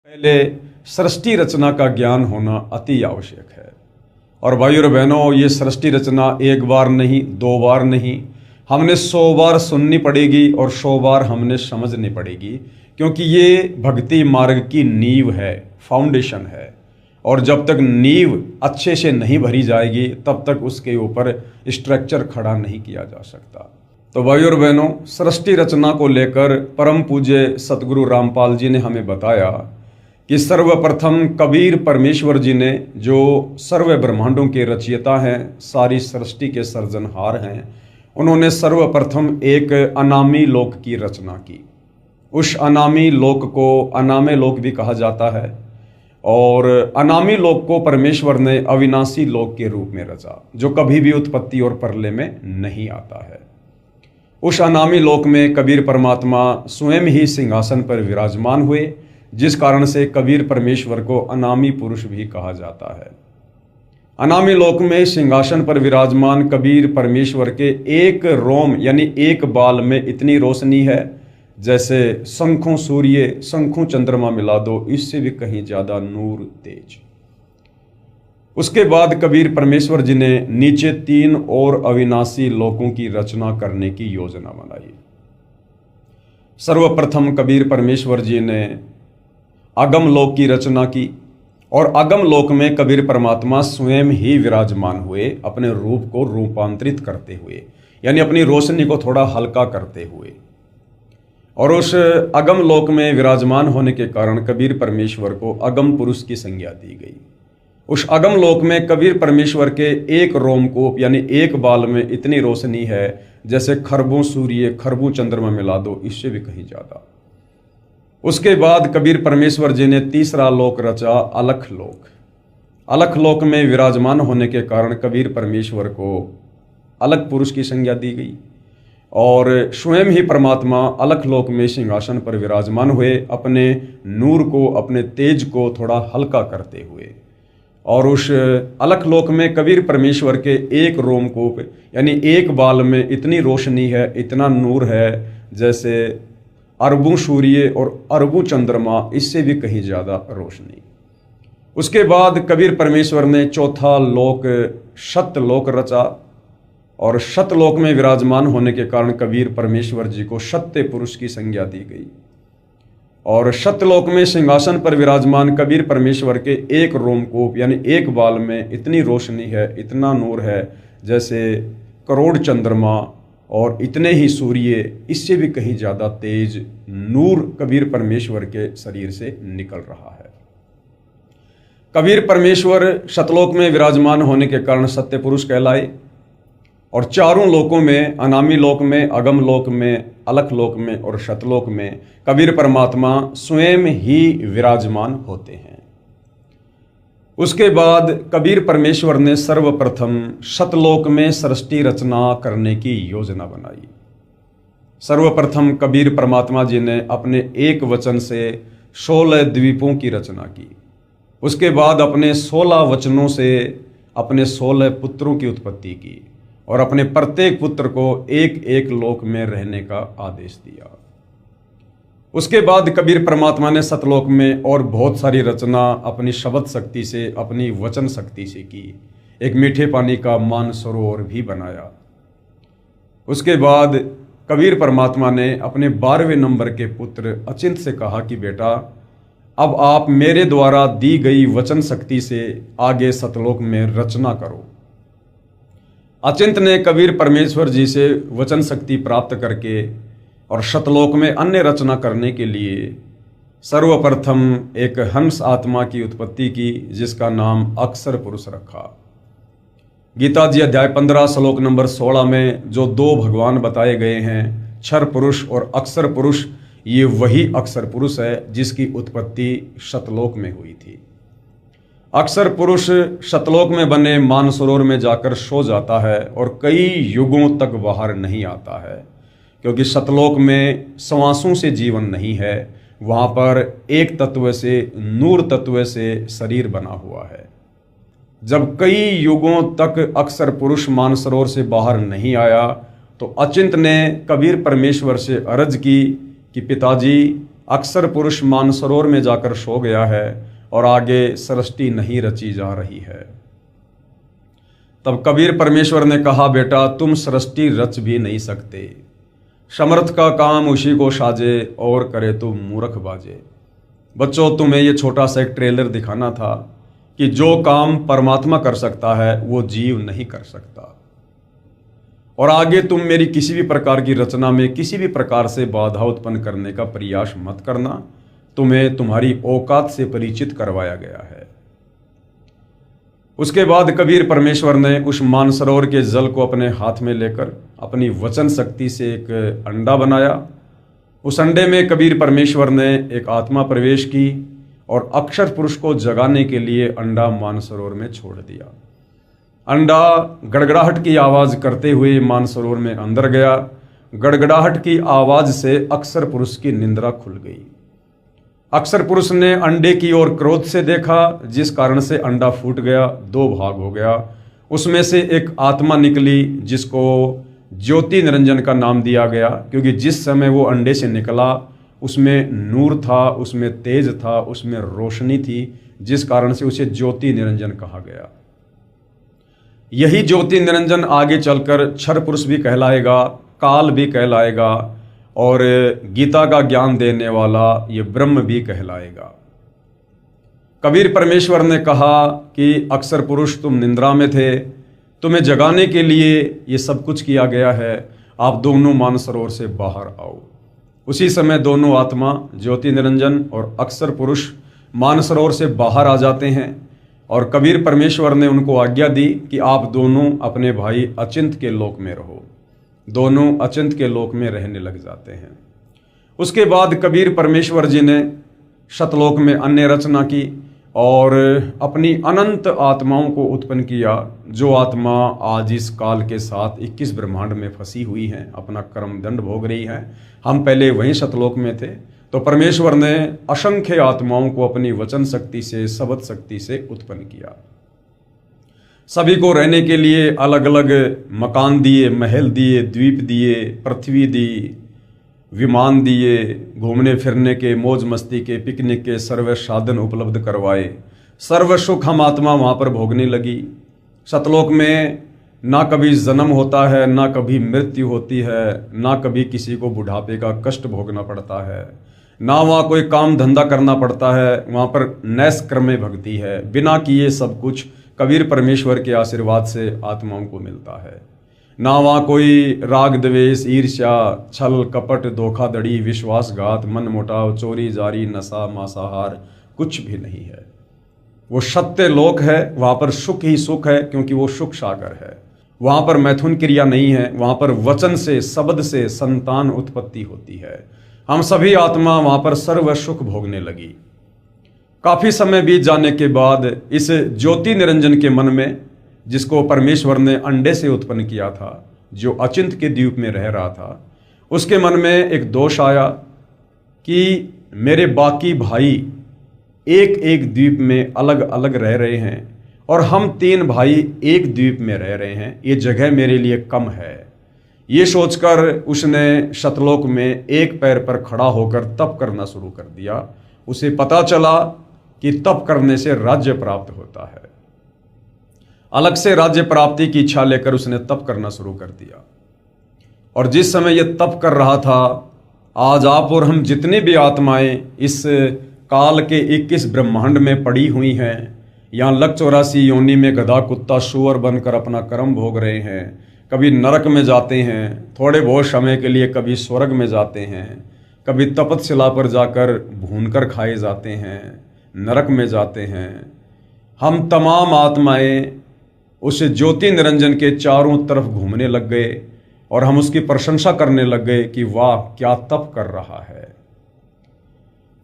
पहले सृष्टि रचना का ज्ञान होना अति आवश्यक है। और भाइयों और बहनों, ये सृष्टि रचना एक बार नहीं, दो बार नहीं, हमने 100 बार सुननी पड़ेगी और 100 बार हमने समझनी पड़ेगी, क्योंकि ये भक्ति मार्ग की नींव है, फाउंडेशन है। और जब तक नींव अच्छे से नहीं भरी जाएगी तब तक उसके ऊपर स्ट्रक्चर खड़ा नहीं किया जा सकता। तो भाइयों और बहनों, सृष्टि रचना को लेकर परम पूज्य सतगुरु रामपाल जी ने हमें बताया कि सर्वप्रथम कबीर परमेश्वर जी ने, जो सर्व ब्रह्मांडों के रचयिता हैं, सारी सृष्टि के सर्जनहार हैं, उन्होंने सर्वप्रथम एक अनामी लोक की रचना की। उस अनामी लोक को अनामे लोक भी कहा जाता है, और अनामी लोक को परमेश्वर ने अविनाशी लोक के रूप में रचा, जो कभी भी उत्पत्ति और प्रलय में नहीं आता है। उस अनामी लोक में कबीर परमात्मा स्वयं ही सिंहासन पर विराजमान हुए, जिस कारण से कबीर परमेश्वर को अनामी पुरुष भी कहा जाता है। अनामी लोक में सिंहासन पर विराजमान कबीर परमेश्वर के एक रोम यानी एक बाल में इतनी रोशनी है जैसे शंखों सूर्य, शंखों चंद्रमा मिला दो, इससे भी कहीं ज्यादा नूर तेज। उसके बाद कबीर परमेश्वर जी ने नीचे 3 और अविनाशी लोकों की रचना करने की योजना बनाई। सर्वप्रथम कबीर परमेश्वर जी ने अगम लोक की रचना की, और अगम लोक में कबीर परमात्मा स्वयं ही विराजमान हुए, अपने रूप को रूपांतरित करते हुए, यानी अपनी रोशनी को थोड़ा हल्का करते हुए। और उस अगम लोक में विराजमान होने के कारण कबीर परमेश्वर को अगम पुरुष की संज्ञा दी गई। उस अगम लोक में कबीर परमेश्वर के एक रोमकूप यानी एक बाल में इतनी रोशनी है जैसे खरबों सूर्य, खरबों चंद्रमा मिला दो, इससे भी कहीं ज्यादा। उसके बाद कबीर परमेश्वर जी ने तीसरा लोक रचा, अलख लोक। अलख लोक में विराजमान होने के कारण कबीर परमेश्वर को अलख पुरुष की संज्ञा दी गई, और स्वयं ही परमात्मा अलख लोक में सिंहासन पर विराजमान हुए, अपने नूर को, अपने तेज को थोड़ा हल्का करते हुए। और उस अलख लोक में कबीर परमेश्वर के एक रोमकूप यानी एक बाल में इतनी रोशनी है, इतना नूर है जैसे अरबों सूर्य और अरबों चंद्रमा, इससे भी कहीं ज्यादा रोशनी। उसके बाद कबीर परमेश्वर ने चौथा लोक सत्यलोक रचा, और सत्यलोक में विराजमान होने के कारण कबीर परमेश्वर जी को सत्य पुरुष की संज्ञा दी गई। और सत्यलोक में सिंहासन पर विराजमान कबीर परमेश्वर के एक रोमकूप यानी एक बाल में इतनी रोशनी है, इतना नूर है जैसे करोड़ चंद्रमा और इतने ही सूर्य, इससे भी कहीं ज्यादा तेज नूर कबीर परमेश्वर के शरीर से निकल रहा है। कबीर परमेश्वर सतलोक में विराजमान होने के कारण सत्य पुरुष कहलाए, और चारों लोकों में, अनामी लोक में, अगम लोक में, अलख लोक में और सतलोक में कबीर परमात्मा स्वयं ही विराजमान होते हैं। उसके बाद कबीर परमेश्वर ने सर्वप्रथम सतलोक में सृष्टि रचना करने की योजना बनाई। सर्वप्रथम कबीर परमात्मा जी ने अपने एक वचन से 16 द्वीपों की रचना की। उसके बाद अपने 16 वचनों से अपने 16 पुत्रों की उत्पत्ति की, और अपने प्रत्येक पुत्र को एक एक लोक में रहने का आदेश दिया। उसके बाद कबीर परमात्मा ने सतलोक में और बहुत सारी रचना अपनी शब्द शक्ति से, अपनी वचन शक्ति से की। एक मीठे पानी का मानसरोवर भी बनाया। उसके बाद कबीर परमात्मा ने अपने 12वें नंबर के पुत्र अचिंत से कहा कि बेटा, अब आप मेरे द्वारा दी गई वचन शक्ति से आगे सतलोक में रचना करो। अचिंत ने कबीर परमेश्वर जी से वचन शक्ति प्राप्त करके और सतलोक में अन्य रचना करने के लिए सर्वप्रथम एक हंस आत्मा की उत्पत्ति की, जिसका नाम अक्षर पुरुष रखा। गीता जी अध्याय 15 श्लोक नंबर 16 में जो 2 भगवान बताए गए हैं, क्षर पुरुष और अक्षर पुरुष, ये वही अक्षर पुरुष है जिसकी उत्पत्ति सतलोक में हुई थी। अक्षर पुरुष सतलोक में बने मानसरोवर में जाकर सो जाता है और कई युगों तक बाहर नहीं आता है, क्योंकि सतलोक में श्वासों से जीवन नहीं है, वहाँ पर एक तत्व से, नूर तत्व से शरीर बना हुआ है। जब कई युगों तक अक्षर पुरुष मानसरोवर से बाहर नहीं आया तो अचिंत ने कबीर परमेश्वर से अर्ज की कि पिताजी, अक्सर पुरुष मानसरोवर में जाकर सो गया है और आगे सृष्टि नहीं रची जा रही है। तब कबीर परमेश्वर ने कहा, बेटा तुम सृष्टि रच भी नहीं सकते, समर्थ का काम उसी को साजे और करे तो मूर्ख बाजे। बच्चों, तुम्हें ये छोटा सा एक ट्रेलर दिखाना था कि जो काम परमात्मा कर सकता है वो जीव नहीं कर सकता। और आगे तुम मेरी किसी भी प्रकार की रचना में किसी भी प्रकार से बाधा उत्पन्न करने का प्रयास मत करना, तुम्हें तुम्हारी औकात से परिचित करवाया गया है। उसके बाद कबीर परमेश्वर ने उस मानसरोवर के जल को अपने हाथ में लेकर अपनी वचन शक्ति से एक अंडा बनाया। उस अंडे में कबीर परमेश्वर ने एक आत्मा प्रवेश की और अक्षर पुरुष को जगाने के लिए अंडा मानसरोवर में छोड़ दिया। अंडा गड़गड़ाहट की आवाज करते हुए मानसरोवर में अंदर गया। गड़गड़ाहट की आवाज से अक्षर पुरुष की निंद्रा खुल गई। अक्षर पुरुष ने अंडे की ओर क्रोध से देखा, जिस कारण से अंडा फूट गया, दो भाग हो गया। उसमें से एक आत्मा निकली जिसको ज्योति निरंजन का नाम दिया गया, क्योंकि जिस समय वो अंडे से निकला उसमें नूर था, उसमें तेज था, उसमें रोशनी थी, जिस कारण से उसे ज्योति निरंजन कहा गया। यही ज्योति निरंजन आगे चलकर क्षर पुरुष भी कहलाएगा, काल भी कहलाएगा और गीता का ज्ञान देने वाला ये ब्रह्म भी कहलाएगा। कबीर परमेश्वर ने कहा कि अक्षर पुरुष तुम निंद्रा में थे, तुम्हें जगाने के लिए ये सब कुछ किया गया है, आप दोनों मानसरोवर से बाहर आओ। उसी समय दोनों आत्मा ज्योति निरंजन और अक्षर पुरुष मानसरोवर से बाहर आ जाते हैं और कबीर परमेश्वर ने उनको आज्ञा दी कि आप दोनों अपने भाई अचिंत के लोक में रहो। दोनों अचिंत के लोक में रहने लग जाते हैं। उसके बाद कबीर परमेश्वर जी ने शतलोक में अन्य रचना की और अपनी अनंत आत्माओं को उत्पन्न किया, जो आत्मा आज इस काल के साथ 21 ब्रह्मांड में फंसी हुई हैं, अपना कर्म दंड भोग रही हैं। हम पहले वहीं शतलोक में थे, तो परमेश्वर ने असंख्य आत्माओं को अपनी वचन शक्ति से, शब्द शक्ति से उत्पन्न किया। सभी को रहने के लिए अलग अलग मकान दिए, महल दिए, द्वीप दिए, पृथ्वी दी, विमान दिए, घूमने फिरने के, मौज मस्ती के, पिकनिक के सर्व साधन उपलब्ध करवाए। सर्व सुख हम आत्मा वहाँ पर भोगने लगी। सतलोक में ना कभी जन्म होता है, ना कभी मृत्यु होती है, ना कभी किसी को बुढ़ापे का कष्ट भोगना पड़ता है, ना वहाँ कोई काम धंधा करना पड़ता है। वहाँ पर नैष्कर्म्य भक्ति है, बिना किए सब कुछ कबीर परमेश्वर के आशीर्वाद से आत्माओं को मिलता है। ना वहाँ कोई राग द्वेष, ईर्ष्या, छल कपट, धोखाधड़ी, विश्वासघात, मनमुटाव, चोरी जारी, नशा, मांसाहार कुछ भी नहीं है। वो सत्य लोक है, वहाँ पर सुख ही सुख है, क्योंकि वो सुख सागर है। वहाँ पर मैथुन क्रिया नहीं है, वहाँ पर वचन से, शब्द से संतान उत्पत्ति होती है। हम सभी आत्मा वहाँ पर सर्व सुख भोगने लगी। काफी समय बीत जाने के बाद इस ज्योति निरंजन के मन में, जिसको परमेश्वर ने अंडे से उत्पन्न किया था, जो अचिंत के द्वीप में रह रहा था, उसके मन में एक दोष आया कि मेरे बाकी भाई एक एक द्वीप में अलग अलग रह रहे हैं और हम 3 भाई एक द्वीप में रह रहे हैं, ये जगह मेरे लिए कम है। ये सोचकर उसने शतलोक में एक पैर पर खड़ा होकर तप करना शुरू कर दिया। उसे पता चला कि तप करने से राज्य प्राप्त होता है। अलग से राज्य प्राप्ति की इच्छा लेकर उसने तप करना शुरू कर दिया। और जिस समय यह तप कर रहा था, आज आप और हम जितने भी आत्माएं इस काल के 21 ब्रह्मांड में पड़ी हुई हैं, यहाँ लग 84 योनि में गधा कुत्ता सूअर बनकर अपना कर्म भोग रहे हैं। कभी नरक में जाते हैं थोड़े बहुत समय के लिए, कभी स्वर्ग में जाते हैं, कभी तपतशिला पर जाकर भूनकर खाए जाते हैं, नरक में जाते हैं। हम तमाम आत्माएं उस ज्योति निरंजन के चारों तरफ घूमने लग गए और हम उसकी प्रशंसा करने लग गए कि वाह क्या तप कर रहा है।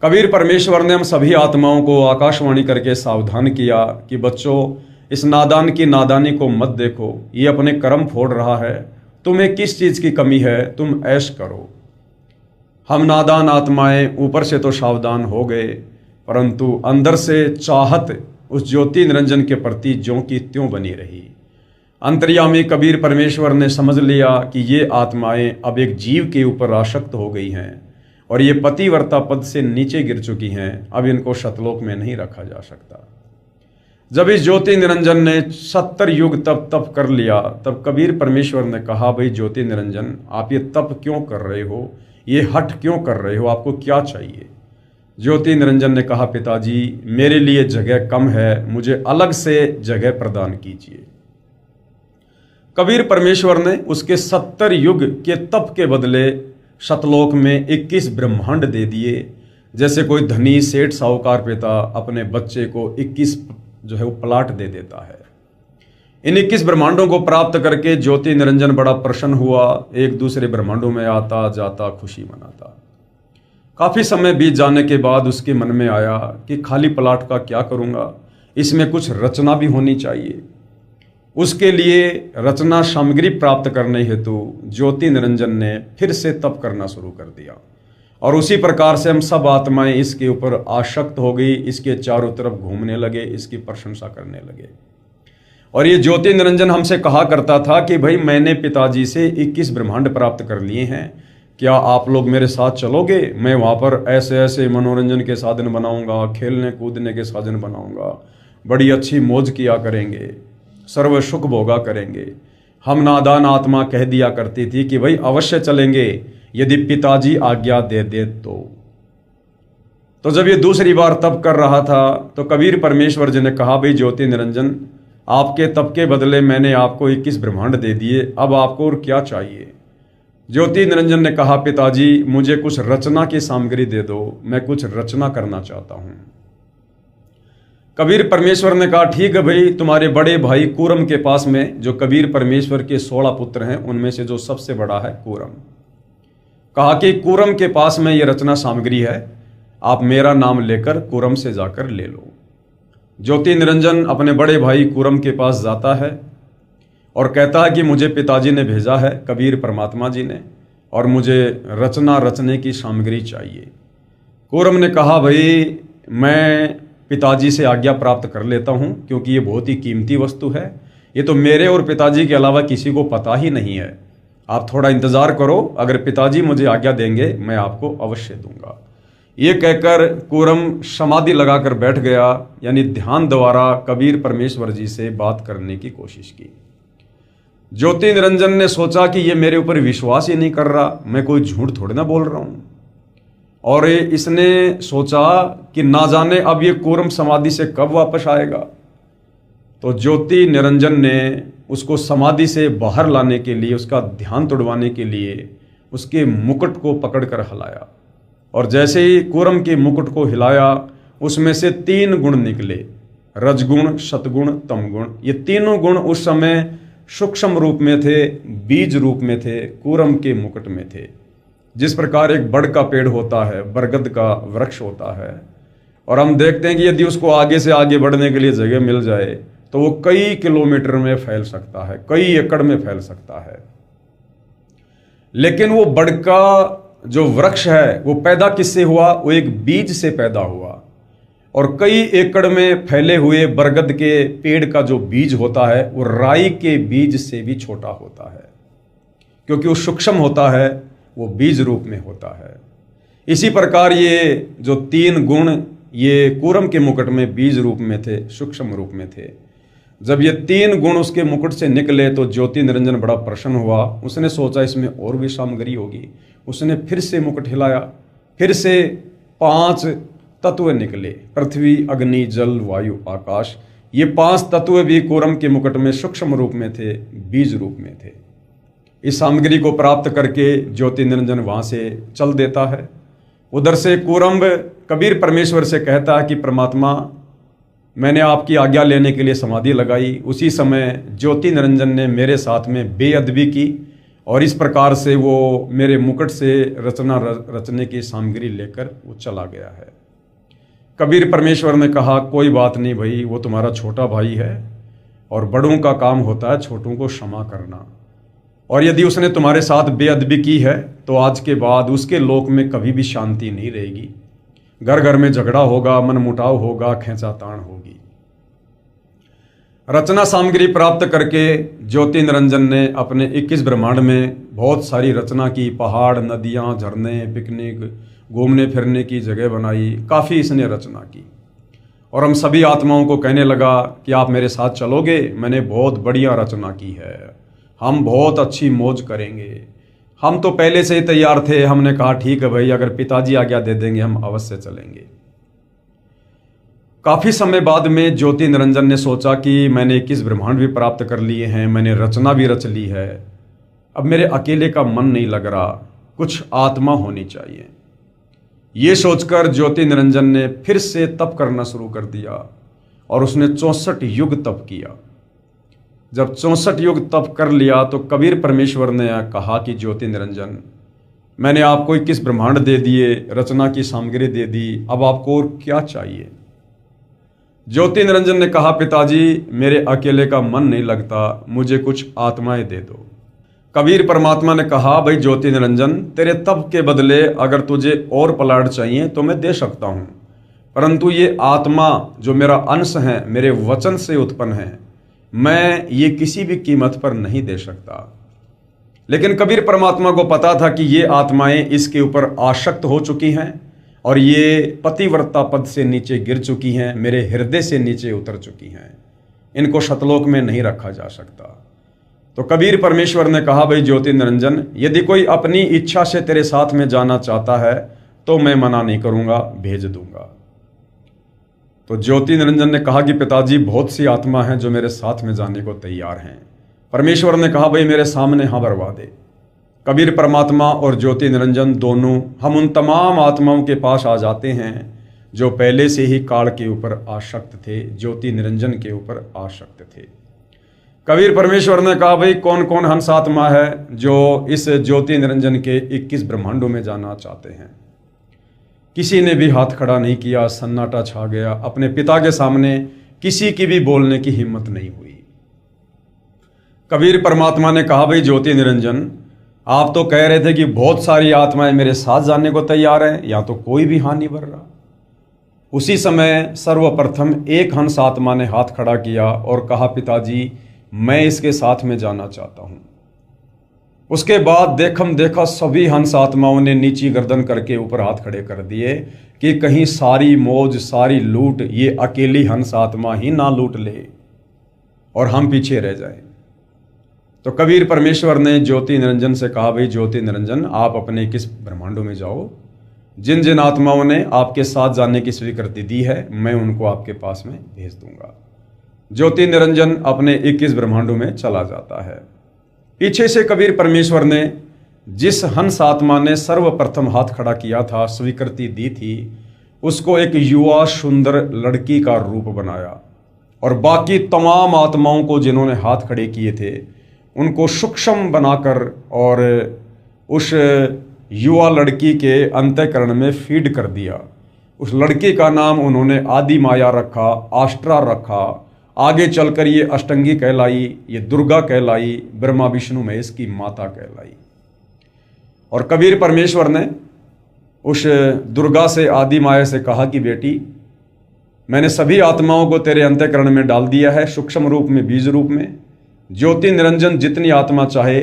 कबीर परमेश्वर ने हम सभी आत्माओं को आकाशवाणी करके सावधान किया कि बच्चों, इस नादान की नादानी को मत देखो, ये अपने कर्म फोड़ रहा है, तुम्हें किस चीज़ की कमी है, तुम ऐश करो। हम नादान आत्माएं ऊपर से तो सावधान हो गए, परंतु अंदर से चाहत उस ज्योति निरंजन के प्रति ज्यों की त्यों बनी रही। अंतर्यामी कबीर परमेश्वर ने समझ लिया कि ये आत्माएं अब एक जीव के ऊपर आसक्त हो गई हैं और ये पतिव्रता पद से नीचे गिर चुकी हैं, अब इनको शतलोक में नहीं रखा जा सकता। जब इस ज्योति निरंजन ने 70 युग तप कर लिया, तब कबीर परमेश्वर ने कहा, भाई ज्योति निरंजन, आप ये तप क्यों कर रहे हो, ये हठ क्यों कर रहे हो, आपको क्या चाहिए? ज्योति निरंजन ने कहा, पिताजी मेरे लिए जगह कम है, मुझे अलग से जगह प्रदान कीजिए। कबीर परमेश्वर ने उसके 70 युग के तप के बदले शतलोक में 21 ब्रह्मांड दे दिए। जैसे कोई धनी सेठ साहूकार पिता अपने बच्चे को 21 जो है वो प्लाट दे देता है। इन 21 ब्रह्मांडों को प्राप्त करके ज्योति निरंजन बड़ा प्रसन्न हुआ, एक दूसरे ब्रह्मांडों में आता जाता खुशी मनाता। काफी समय बीत जाने के बाद उसके मन में आया कि खाली प्लाट का क्या करूंगा, इसमें कुछ रचना भी होनी चाहिए। उसके लिए रचना सामग्री प्राप्त करने हेतु ज्योति निरंजन ने फिर से तप करना शुरू कर दिया, और उसी प्रकार से हम सब आत्माएं इसके ऊपर आसक्त हो गई, इसके चारों तरफ घूमने लगे, इसकी प्रशंसा करने लगे। और ये ज्योति निरंजन हमसे कहा करता था कि भाई मैंने पिताजी से 21 ब्रह्मांड प्राप्त कर लिए हैं, क्या आप लोग मेरे साथ चलोगे? मैं वहाँ पर ऐसे ऐसे मनोरंजन के साधन बनाऊंगा, खेलने कूदने के साधन बनाऊंगा, बड़ी अच्छी मौज किया करेंगे, सर्व सुख भोगा करेंगे। हम नादान आत्मा कह दिया करती थी कि भाई अवश्य चलेंगे यदि पिताजी आज्ञा दे दे तो जब ये दूसरी बार तप कर रहा था तो कबीर परमेश्वर जी ने कहा, भाई ज्योति निरंजन, आपके तप के बदले मैंने आपको 21 ब्रह्मांड दे दिए, अब आपको और क्या चाहिए? ज्योति निरंजन ने कहा, पिताजी मुझे कुछ रचना की सामग्री दे दो, मैं कुछ रचना करना चाहता हूं। कबीर परमेश्वर ने कहा, ठीक है भाई, तुम्हारे बड़े भाई कूरम के पास में, जो कबीर परमेश्वर के 16 पुत्र हैं उनमें से जो सबसे बड़ा है कूरम, कहा कि कूरम के पास में ये रचना सामग्री है, आप मेरा नाम लेकर कूरम से जाकर ले लो। ज्योति निरंजन अपने बड़े भाई कूरम के पास जाता है और कहता है कि मुझे पिताजी ने भेजा है, कबीर परमात्मा जी ने, और मुझे रचना रचने की सामग्री चाहिए। कूरम ने कहा, भाई मैं पिताजी से आज्ञा प्राप्त कर लेता हूं, क्योंकि ये बहुत ही कीमती वस्तु है, ये तो मेरे और पिताजी के अलावा किसी को पता ही नहीं है। आप थोड़ा इंतजार करो, अगर पिताजी मुझे आज्ञा देंगे मैं आपको अवश्य दूंगा। ये कहकर कूरम समाधि लगाकर बैठ गया, यानी ध्यान द्वारा कबीर परमेश्वर जी से बात करने की कोशिश की। ज्योति निरंजन ने सोचा कि ये मेरे ऊपर विश्वास ही नहीं कर रहा, मैं कोई झूठ थोड़ी ना बोल रहा हूं। और इसने सोचा कि ना जाने अब ये कूरम समाधि से कब वापस आएगा। तो ज्योति निरंजन ने उसको समाधि से बाहर लाने के लिए, उसका ध्यान तोड़वाने के लिए उसके मुकुट को पकड़कर हिलाया, और जैसे ही कूरम के मुकुट को हिलाया उसमें से 3 गुण निकले, रजगुण, सतगुण, तमगुण। ये तीनों गुण उस समय सूक्ष्म रूप में थे, बीज रूप में थे, कूरम के मुकुट में थे। जिस प्रकार एक बड़ का पेड़ होता है, बरगद का वृक्ष होता है, और हम देखते हैं कि यदि उसको आगे से आगे बढ़ने के लिए जगह मिल जाए तो वो कई किलोमीटर में फैल सकता है, कई एकड़ में फैल सकता है। लेकिन वो बड़ का जो वृक्ष है वो पैदा किससे हुआ? वो एक बीज से पैदा हुआ, और कई एकड़ में फैले हुए बरगद के पेड़ का जो बीज होता है वो राई के बीज से भी छोटा होता है, क्योंकि वो सूक्ष्म होता है, वो बीज रूप में होता है। इसी प्रकार ये जो 3 गुण ये कूरम के मुकुट में बीज रूप में थे, सूक्ष्म रूप में थे। जब ये 3 गुण उसके मुकुट से निकले तो ज्योति निरंजन बड़ा प्रसन्न हुआ। उसने सोचा इसमें और भी सामग्री होगी। उसने फिर से मुकुट हिलाया, फिर से 5 तत्व निकले, पृथ्वी, अग्नि, जल, वायु, आकाश। ये 5 तत्व भी कूरम के मुकुट में सूक्ष्म रूप में थे, बीज रूप में थे। इस सामग्री को प्राप्त करके ज्योति निरंजन वहां से चल देता है। उधर से कूरम कबीर परमेश्वर से कहता है कि परमात्मा, मैंने आपकी आज्ञा लेने के लिए समाधि लगाई, उसी समय ज्योति निरंजन ने मेरे साथ में बेअदबी की, और इस प्रकार से वो मेरे मुकुट से रचना रचने की सामग्री लेकर वो चला गया है। कबीर परमेश्वर ने कहा, कोई बात नहीं भाई, वो तुम्हारा छोटा भाई है, और बड़ों का काम होता है छोटों को क्षमा करना, और यदि उसने तुम्हारे साथ बेअदबी की है तो आज के बाद उसके लोक में कभी भी शांति नहीं रहेगी। घर घर में झगड़ा होगा, मनमुटाव होगा, खींचातान होगी। रचना सामग्री प्राप्त करके ज्योति निरंजन ने अपने 21 ब्रह्मांड में बहुत सारी रचना की। पहाड़, नदियां, झरने, पिकनिक, घूमने फिरने की जगह बनाई, काफ़ी इसने रचना की। और हम सभी आत्माओं को कहने लगा कि आप मेरे साथ चलोगे, मैंने बहुत बढ़िया रचना की है, हम बहुत अच्छी मौज करेंगे। हम तो पहले से ही तैयार थे, हमने कहा ठीक है भाई, अगर पिताजी आज्ञा दे देंगे हम अवश्य चलेंगे। काफ़ी समय बाद में ज्योति निरंजन ने सोचा कि मैंने 21 ब्रह्मांड भी प्राप्त कर लिए हैं, मैंने रचना भी रच ली है, अब मेरे अकेले का मन नहीं लग रहा, कुछ आत्मा होनी चाहिए। ये सोचकर ज्योति निरंजन ने फिर से तप करना शुरू कर दिया और उसने 64 युग तप किया। जब 64 युग तप कर लिया तो कबीर परमेश्वर ने कहा कि ज्योति निरंजन, मैंने आपको 21 ब्रह्मांड दे दिए, रचना की सामग्री दे दी, अब आपको और क्या चाहिए। ज्योति निरंजन ने कहा, पिताजी मेरे अकेले का मन नहीं लगता, मुझे कुछ आत्माएं दे दो। कबीर परमात्मा ने कहा, भाई ज्योति निरंजन, तेरे तप के बदले अगर तुझे और प्लाट चाहिए तो मैं दे सकता हूं, परंतु ये आत्मा जो मेरा अंश है, मेरे वचन से उत्पन्न है, मैं ये किसी भी कीमत पर नहीं दे सकता। लेकिन कबीर परमात्मा को पता था कि ये आत्माएं इसके ऊपर आसक्त हो चुकी हैं और ये पतिव्रता पद से नीचे गिर चुकी हैं, मेरे हृदय से नीचे उतर चुकी हैं, इनको शतलोक में नहीं रखा जा सकता। तो कबीर परमेश्वर ने कहा, भाई ज्योति निरंजन, यदि कोई अपनी इच्छा से तेरे साथ में जाना चाहता है तो मैं मना नहीं करूंगा, भेज दूंगा। तो ज्योति निरंजन ने कहा कि पिताजी बहुत सी आत्मा हैं जो मेरे साथ में जाने को तैयार हैं। परमेश्वर ने कहा, भाई मेरे सामने हाँ बरवा दे। कबीर परमात्मा और ज्योति निरंजन दोनों हम उन तमाम आत्माओं के पास आ जाते हैं जो पहले से ही काल के ऊपर आसक्त थे, ज्योति निरंजन के ऊपर आसक्त थे। कबीर परमेश्वर ने कहा, भाई कौन कौन हंस आत्मा है जो इस ज्योति निरंजन के 21 ब्रह्मांडों में जाना चाहते हैं। किसी ने भी हाथ खड़ा नहीं किया, सन्नाटा छा गया। अपने पिता के सामने किसी की भी बोलने की हिम्मत नहीं हुई। कबीर परमात्मा ने कहा, भाई ज्योति निरंजन, आप तो कह रहे थे कि बहुत सारी आत्माएं मेरे साथ जाने को तैयार हैं, या तो कोई भी हाथ नहीं भर रहा। उसी समय सर्वप्रथम एक हंस आत्मा ने हाथ खड़ा किया और कहा, पिताजी मैं इसके साथ में जाना चाहता हूं। उसके बाद देखम देखा सभी हंस आत्माओं ने नीची गर्दन करके ऊपर हाथ खड़े कर दिए कि कहीं सारी मौज सारी लूट ये अकेली हंस आत्मा ही ना लूट ले और हम पीछे रह जाएं। तो कबीर परमेश्वर ने ज्योति निरंजन से कहा, भाई ज्योति निरंजन, आप अपने 21 ब्रह्मांडों में जाओ, जिन जिन आत्माओं ने आपके साथ जाने की स्वीकृति दी है मैं उनको आपके पास में भेज दूंगा। ज्योति निरंजन अपने 21 ब्रह्मांडों में चला जाता है। पीछे से कबीर परमेश्वर ने जिस हंस आत्मा ने सर्वप्रथम हाथ खड़ा किया था, स्वीकृति दी थी, उसको एक युवा सुंदर लड़की का रूप बनाया और बाकी तमाम आत्माओं को जिन्होंने हाथ खड़े किए थे उनको सूक्ष्म बनाकर और उस युवा लड़की के अंतःकरण में फीड कर दिया। उस लड़की का नाम उन्होंने आदि माया रखा, आष्ट्रा रखा। आगे चलकर ये अष्टंगी कहलाई, ये दुर्गा कहलाई, ब्रह्मा विष्णु महेश की माता कहलाई। और कबीर परमेश्वर ने उस दुर्गा से, आदि माया से कहा कि बेटी, मैंने सभी आत्माओं को तेरे अंतःकरण में डाल दिया है, सूक्ष्म रूप में, बीज रूप में। ज्योति निरंजन जितनी आत्मा चाहे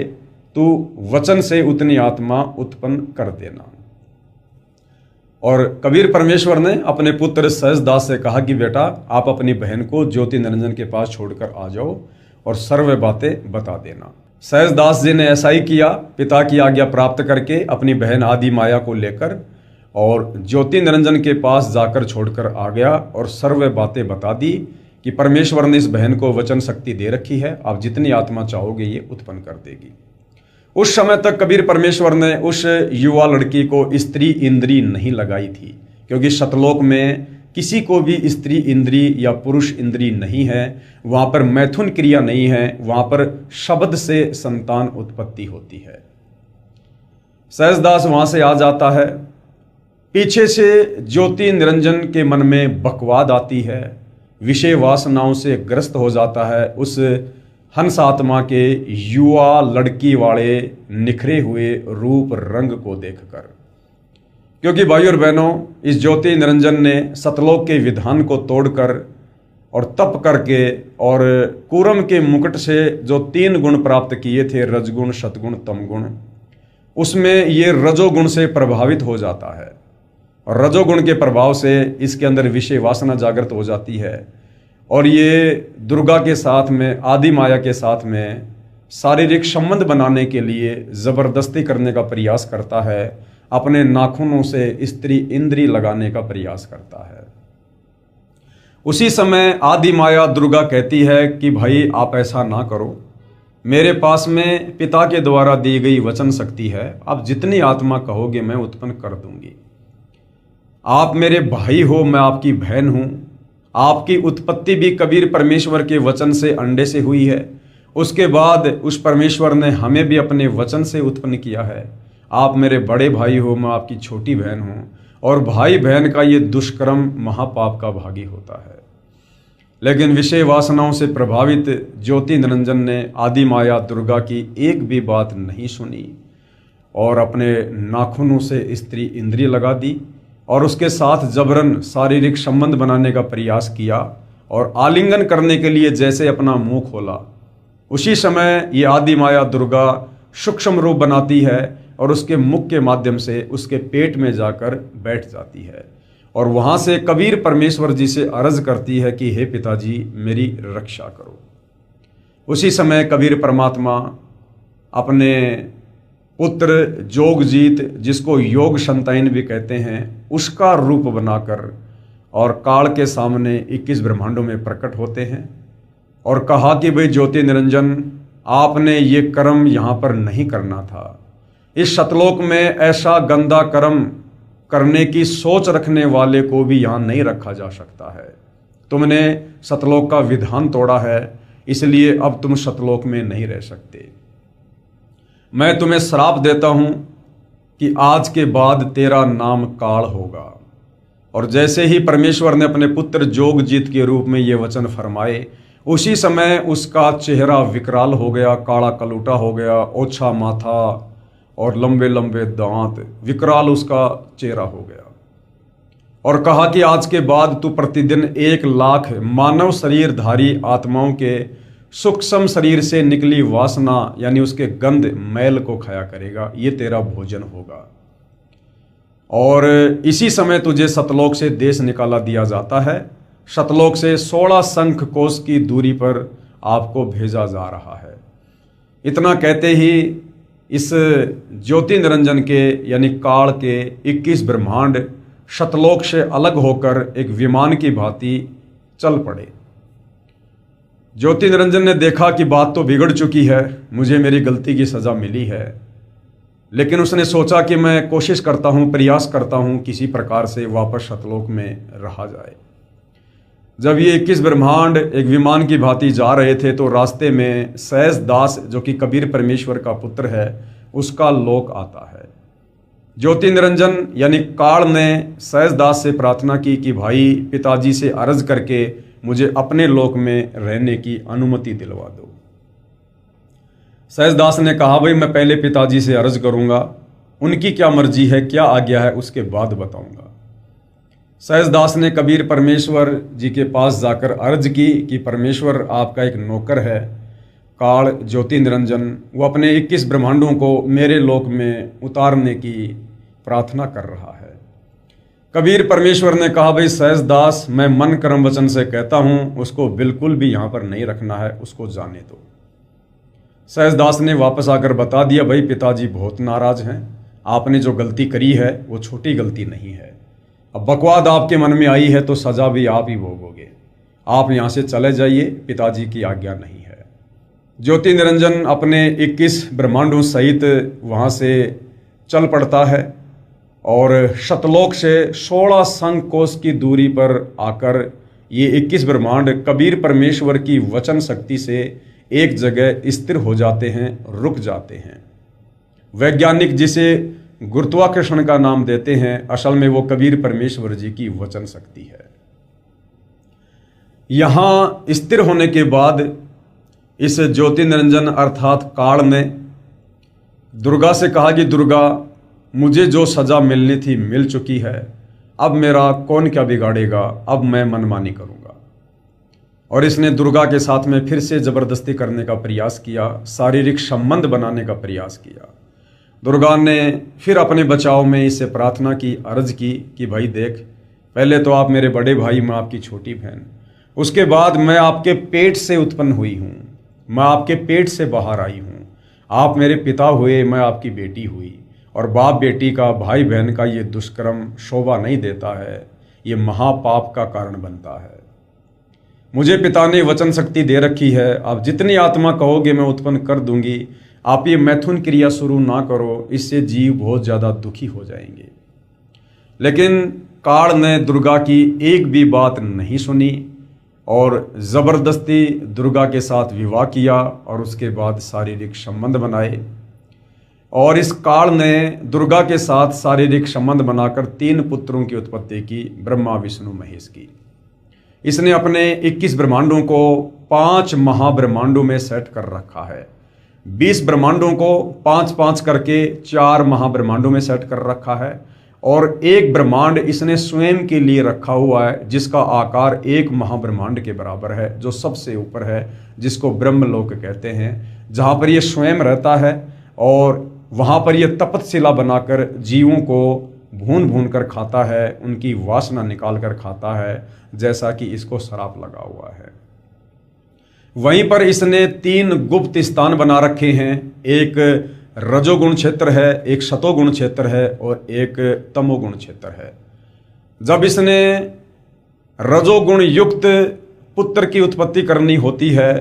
तू वचन से उतनी आत्मा उत्पन्न कर देना। और कबीर परमेश्वर ने अपने पुत्र सहजदास से कहा कि बेटा, आप अपनी बहन को ज्योति निरंजन के पास छोड़कर आ जाओ और सर्व बातें बता देना। सहजदास जी ने ऐसा ही किया, पिता की आज्ञा प्राप्त करके अपनी बहन आदि माया को लेकर और ज्योति निरंजन के पास जाकर छोड़कर आ गया और सर्व बातें बता दी कि परमेश्वर ने इस बहन को वचन शक्ति दे रखी है, आप जितनी आत्मा चाहोगे ये उत्पन्न कर देगी। उस समय तक कबीर परमेश्वर ने उस युवा लड़की को स्त्री इंद्री नहीं लगाई थी, क्योंकि शतलोक में किसी को भी स्त्री इंद्री या पुरुष इंद्री नहीं है, वहां पर मैथुन क्रिया नहीं है, वहां पर शब्द से संतान उत्पत्ति होती है। सहजदास वहां से आ जाता है। पीछे से ज्योति निरंजन के मन में बकवाद आती है, विषय वासनाओं से ग्रस्त हो जाता है उस हंस आत्मा के युवा लड़की वाले निखरे हुए रूप रंग को देखकर। क्योंकि भाइयों और बहनों, इस ज्योति निरंजन ने सतलोक के विधान को तोड़कर और तप करके और कूरम के मुकुट से जो 3 गुण प्राप्त किए थे, रजगुण, सतगुण, तमगुण, उसमें ये रजोगुण से प्रभावित हो जाता है और रजोगुण के प्रभाव से इसके अंदर विषय वासना जागृत हो जाती है और ये दुर्गा के साथ में, आदि माया के साथ में शारीरिक संबंध बनाने के लिए ज़बरदस्ती करने का प्रयास करता है, अपने नाखूनों से स्त्री इंद्री लगाने का प्रयास करता है। उसी समय आदि माया दुर्गा कहती है कि भाई आप ऐसा ना करो, मेरे पास में पिता के द्वारा दी गई वचन शक्ति है, आप जितनी आत्मा कहोगे मैं उत्पन्न कर दूंगी। आप मेरे भाई हो, मैं आपकी बहन हूं। आपकी उत्पत्ति भी कबीर परमेश्वर के वचन से, अंडे से हुई है। उसके बाद उस परमेश्वर ने हमें भी अपने वचन से उत्पन्न किया है। आप मेरे बड़े भाई हो, मैं आपकी छोटी बहन हूं। और भाई बहन का ये दुष्कर्म महापाप का भागी होता है। लेकिन विषय वासनाओं से प्रभावित ज्योति निरंजन ने आदि माया दुर्गा की एक भी बात नहीं सुनी और अपने नाखूनों से स्त्री इंद्रिय लगा दी और उसके साथ जबरन शारीरिक संबंध बनाने का प्रयास किया और आलिंगन करने के लिए जैसे अपना मुंह खोला, उसी समय ये आदि माया दुर्गा सूक्ष्म रूप बनाती है और उसके मुख के माध्यम से उसके पेट में जाकर बैठ जाती है और वहाँ से कबीर परमेश्वर जी से अर्ज करती है कि हे पिताजी मेरी रक्षा करो। उसी समय कबीर परमात्मा अपने पुत्र जोगजीत, जिसको योग संताइन भी कहते हैं, उसका रूप बनाकर और काल के सामने 21 ब्रह्मांडों में प्रकट होते हैं और कहा कि भाई ज्योति निरंजन, आपने ये कर्म यहाँ पर नहीं करना था। इस सतलोक में ऐसा गंदा कर्म करने की सोच रखने वाले को भी यहाँ नहीं रखा जा सकता है। तुमने सतलोक का विधान तोड़ा है, इसलिए अब तुम सतलोक में नहीं रह सकते। मैं तुम्हें श्राप देता हूँ कि आज के बाद तेरा नाम काल होगा। और जैसे ही परमेश्वर ने अपने पुत्र जोगजीत के रूप में ये वचन फरमाए, उसी समय उसका चेहरा विकराल हो गया, काला कलूटा हो गया, ओछा माथा और लंबे लंबे दांत, विकराल उसका चेहरा हो गया। और कहा कि आज के बाद तू प्रतिदिन 1 लाख मानव शरीरधारी आत्माओं के सूक्ष्म शरीर से निकली वासना यानी उसके गंध मैल को खाया करेगा, ये तेरा भोजन होगा। और इसी समय तुझे सतलोक से देश निकाला दिया जाता है। सतलोक से 16 शंख कोस की दूरी पर आपको भेजा जा रहा है। इतना कहते ही इस ज्योति निरंजन के यानी काल के 21 ब्रह्मांड सतलोक से अलग होकर एक विमान की भांति चल पड़े। ज्योति निरंजन ने देखा कि बात तो बिगड़ चुकी है, मुझे मेरी गलती की सज़ा मिली है, लेकिन उसने सोचा कि मैं कोशिश करता हूँ, प्रयास करता हूँ किसी प्रकार से वापस सतलोक में रहा जाए। जब ये 21 ब्रह्मांड एक विमान की भांति जा रहे थे तो रास्ते में सहज दास, जो कि कबीर परमेश्वर का पुत्र है, उसका लोक आता है। ज्योति निरंजन यानी काल ने सहज दास से प्रार्थना की कि भाई पिताजी से अर्ज करके मुझे अपने लोक में रहने की अनुमति दिलवा दो। सहज दास ने कहा भाई मैं पहले पिताजी से अर्ज करूंगा, उनकी क्या मर्जी है, क्या आज्ञा है, उसके बाद बताऊंगा। सहजदास ने कबीर परमेश्वर जी के पास जाकर अर्ज की कि परमेश्वर आपका एक नौकर है काल ज्योति निरंजन, वो अपने 21 ब्रह्मांडों को मेरे लोक में उतारने की प्रार्थना कर रहा है। कबीर परमेश्वर ने कहा भाई सहजदास, मैं मन कर्म वचन से कहता हूँ, उसको बिल्कुल भी यहाँ पर नहीं रखना है, उसको जाने दो। सहजदास ने वापस आकर बता दिया भाई पिताजी बहुत नाराज हैं, आपने जो गलती करी है वो छोटी गलती नहीं है। अब बकवाद आपके मन में आई है तो सजा भी आप ही भोगोगे, आप यहाँ से चले जाइए, पिताजी की आज्ञा नहीं है। ज्योति निरंजन अपने 21 ब्रह्मांडों सहित वहाँ से चल पड़ता है और सतलोक से 16 शंख कोस की दूरी पर आकर ये 21 ब्रह्मांड कबीर परमेश्वर की वचन शक्ति से एक जगह स्थिर हो जाते हैं, रुक जाते हैं। वैज्ञानिक जिसे गुरुत्वाकर्षण का नाम देते हैं, असल में वो कबीर परमेश्वर जी की वचन शक्ति है। यहाँ स्थिर होने के बाद इस ज्योति निरंजन अर्थात काल ने दुर्गा से कहा कि दुर्गा, मुझे जो सजा मिलनी थी मिल चुकी है, अब मेरा कौन क्या बिगाड़ेगा, अब मैं मनमानी करूँगा। और इसने दुर्गा के साथ में फिर से ज़बरदस्ती करने का प्रयास किया, शारीरिक संबंध बनाने का प्रयास किया। दुर्गा ने फिर अपने बचाव में इससे प्रार्थना की, अर्ज की कि भाई देख, पहले तो आप मेरे बड़े भाई, मैं आपकी छोटी बहन, उसके बाद मैं आपके पेट से उत्पन्न हुई हूँ, मैं आपके पेट से बाहर आई हूँ, आप मेरे पिता हुए, मैं आपकी बेटी हुई, और बाप बेटी का, भाई बहन का ये दुष्कर्म शोभा नहीं देता है, ये महापाप का कारण बनता है। मुझे पिता ने वचन शक्ति दे रखी है, आप जितनी आत्मा कहोगे मैं उत्पन्न कर दूंगी, आप ये मैथुन क्रिया शुरू ना करो, इससे जीव बहुत ज़्यादा दुखी हो जाएंगे। लेकिन काल ने दुर्गा की एक भी बात नहीं सुनी और ज़बरदस्ती दुर्गा के साथ विवाह किया और उसके बाद शारीरिक संबंध बनाए। और इस काल ने दुर्गा के साथ शारीरिक संबंध बनाकर 3 पुत्रों की उत्पत्ति की, ब्रह्मा विष्णु महेश की। इसने अपने 21 ब्रह्मांडों को 5 महाब्रह्मांडों में सेट कर रखा है। 20 ब्रह्मांडों को 5-5 करके 4 महाब्रह्मांडों में सेट कर रखा है, और एक ब्रह्मांड इसने स्वयं के लिए रखा हुआ है जिसका आकार एक महाब्रह्मांड के बराबर है, जो सबसे ऊपर है, जिसको ब्रह्मलोक कहते हैं, जहाँ पर ये स्वयं रहता है और वहाँ पर यह तपतशिला बनाकर जीवों को भून भून कर खाता है, उनकी वासना निकाल कर खाता है, जैसा कि इसको श्राप लगा हुआ है। वहीं पर इसने 3 गुप्त स्थान बना रखे हैं, एक रजोगुण क्षेत्र है, एक सतोगुण क्षेत्र है और एक तमोगुण क्षेत्र है। जब इसने रजोगुण युक्त पुत्र की उत्पत्ति करनी होती है,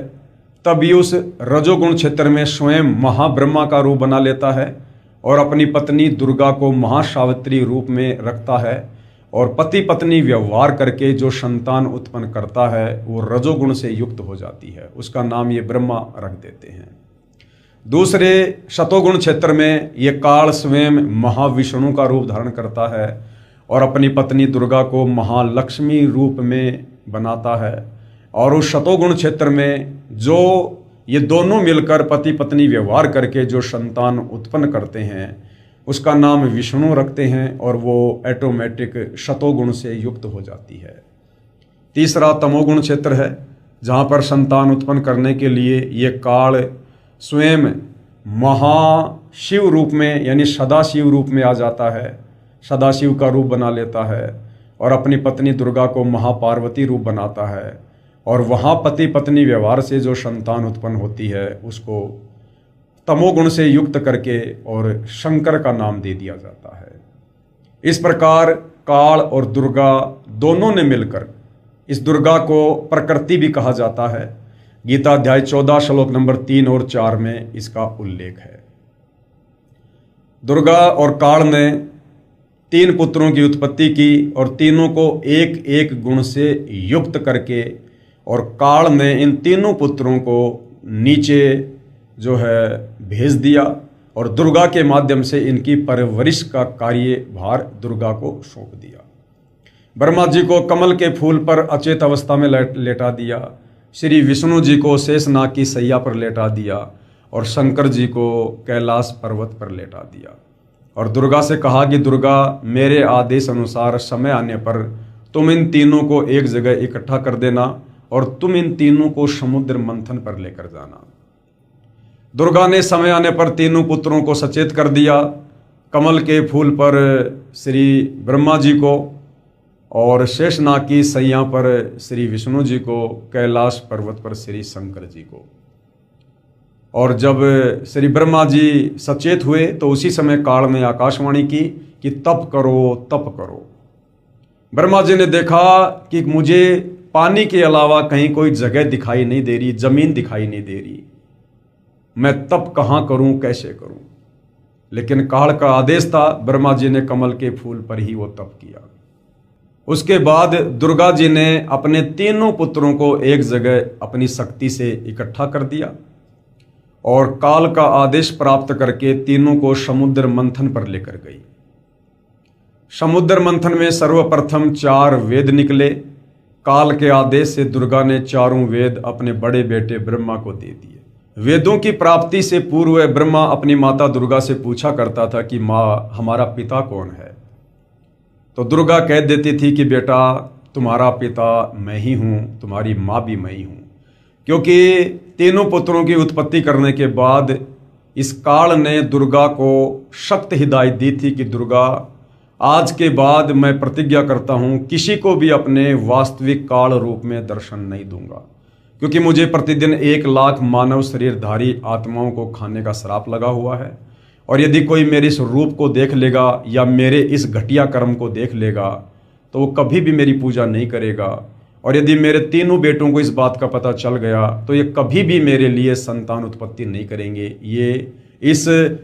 तभी उस रजोगुण क्षेत्र में स्वयं महाब्रह्मा का रूप बना लेता है और अपनी पत्नी दुर्गा को महासावित्री रूप में रखता है, और पति पत्नी व्यवहार करके जो संतान उत्पन्न करता है वो रजोगुण से युक्त हो जाती है, उसका नाम ये ब्रह्मा रख देते हैं। दूसरे शतोगुण क्षेत्र में ये काल स्वयं महाविष्णु का रूप धारण करता है और अपनी पत्नी दुर्गा को महालक्ष्मी रूप में बनाता है, और उस शतोगुण क्षेत्र में जो ये दोनों मिलकर पति पत्नी व्यवहार करके जो संतान उत्पन्न करते हैं उसका नाम विष्णु रखते हैं, और वो ऑटोमेटिक शतोगुण से युक्त हो जाती है। तीसरा तमोगुण क्षेत्र है, जहाँ पर संतान उत्पन्न करने के लिए ये काल स्वयं महाशिव रूप में यानी सदाशिव रूप में आ जाता है, सदाशिव का रूप बना लेता है और अपनी पत्नी दुर्गा को महापार्वती रूप बनाता है, और वहाँ पति पत्नी व्यवहार से जो संतान उत्पन्न होती है उसको तमोगुण से युक्त करके और शंकर का नाम दे दिया जाता है। इस प्रकार काल और दुर्गा दोनों ने मिलकर, इस दुर्गा को प्रकृति भी कहा जाता है, गीता अध्याय 14 श्लोक नंबर 3 और 4 में इसका उल्लेख है। दुर्गा और काल ने 3 पुत्रों की उत्पत्ति की और तीनों को एक एक गुण से युक्त करके, और काल ने इन तीनों पुत्रों को नीचे जो है भेज दिया और दुर्गा के माध्यम से इनकी परवरिश का कार्यभार दुर्गा को सौंप दिया। ब्रह्मा जी को कमल के फूल पर अचेत अवस्था में लेटा दिया, श्री विष्णु जी को शेषनाग की सैया पर लेटा दिया और शंकर जी को कैलाश पर्वत पर लेटा दिया, और दुर्गा से कहा कि दुर्गा, मेरे आदेश अनुसार समय आने पर तुम इन तीनों को एक जगह इकट्ठा कर देना और तुम इन तीनों को समुद्र मंथन पर लेकर जाना। दुर्गा ने समय आने पर तीनों पुत्रों को सचेत कर दिया, कमल के फूल पर श्री ब्रह्मा जी को और शेषनाग की सैया पर श्री विष्णु जी को, कैलाश पर्वत पर श्री शंकर जी को। और जब श्री ब्रह्मा जी सचेत हुए तो उसी समय काल ने आकाशवाणी की कि तप करो, तप करो। ब्रह्मा जी ने देखा कि मुझे पानी के अलावा कहीं कोई जगह दिखाई नहीं दे रही, जमीन दिखाई नहीं दे रही, मैं तप कहाँ करूं, कैसे करूं। लेकिन काल का आदेश था, ब्रह्मा जी ने कमल के फूल पर ही वो तप किया। उसके बाद दुर्गा जी ने अपने तीनों पुत्रों को एक जगह अपनी शक्ति से इकट्ठा कर दिया और काल का आदेश प्राप्त करके तीनों को समुद्र मंथन पर लेकर गई। समुद्र मंथन में सर्वप्रथम 4 वेद निकले। काल के आदेश से दुर्गा ने चारों वेद अपने बड़े बेटे ब्रह्मा को दे दिए। वेदों की प्राप्ति से पूर्व ब्रह्मा अपनी माता दुर्गा से पूछा करता था कि माँ, हमारा पिता कौन है? तो दुर्गा कह देती थी कि बेटा, तुम्हारा पिता मैं ही हूँ, तुम्हारी माँ भी मैं ही हूँ। क्योंकि तीनों पुत्रों की उत्पत्ति करने के बाद इस काल ने दुर्गा को सख्त हिदायत दी थी कि दुर्गा, आज के बाद मैं प्रतिज्ञा करता हूँ किसी को भी अपने वास्तविक काल रूप में दर्शन नहीं दूंगा, क्योंकि मुझे प्रतिदिन 1,00,000 मानव शरीरधारी आत्माओं को खाने का श्राप लगा हुआ है। और यदि कोई मेरे इस रूप को देख लेगा या मेरे इस घटिया कर्म को देख लेगा तो वो कभी भी मेरी पूजा नहीं करेगा। और यदि मेरे तीनों बेटों को इस बात का पता चल गया तो ये कभी भी मेरे लिए संतान उत्पत्ति नहीं करेंगे, ये इस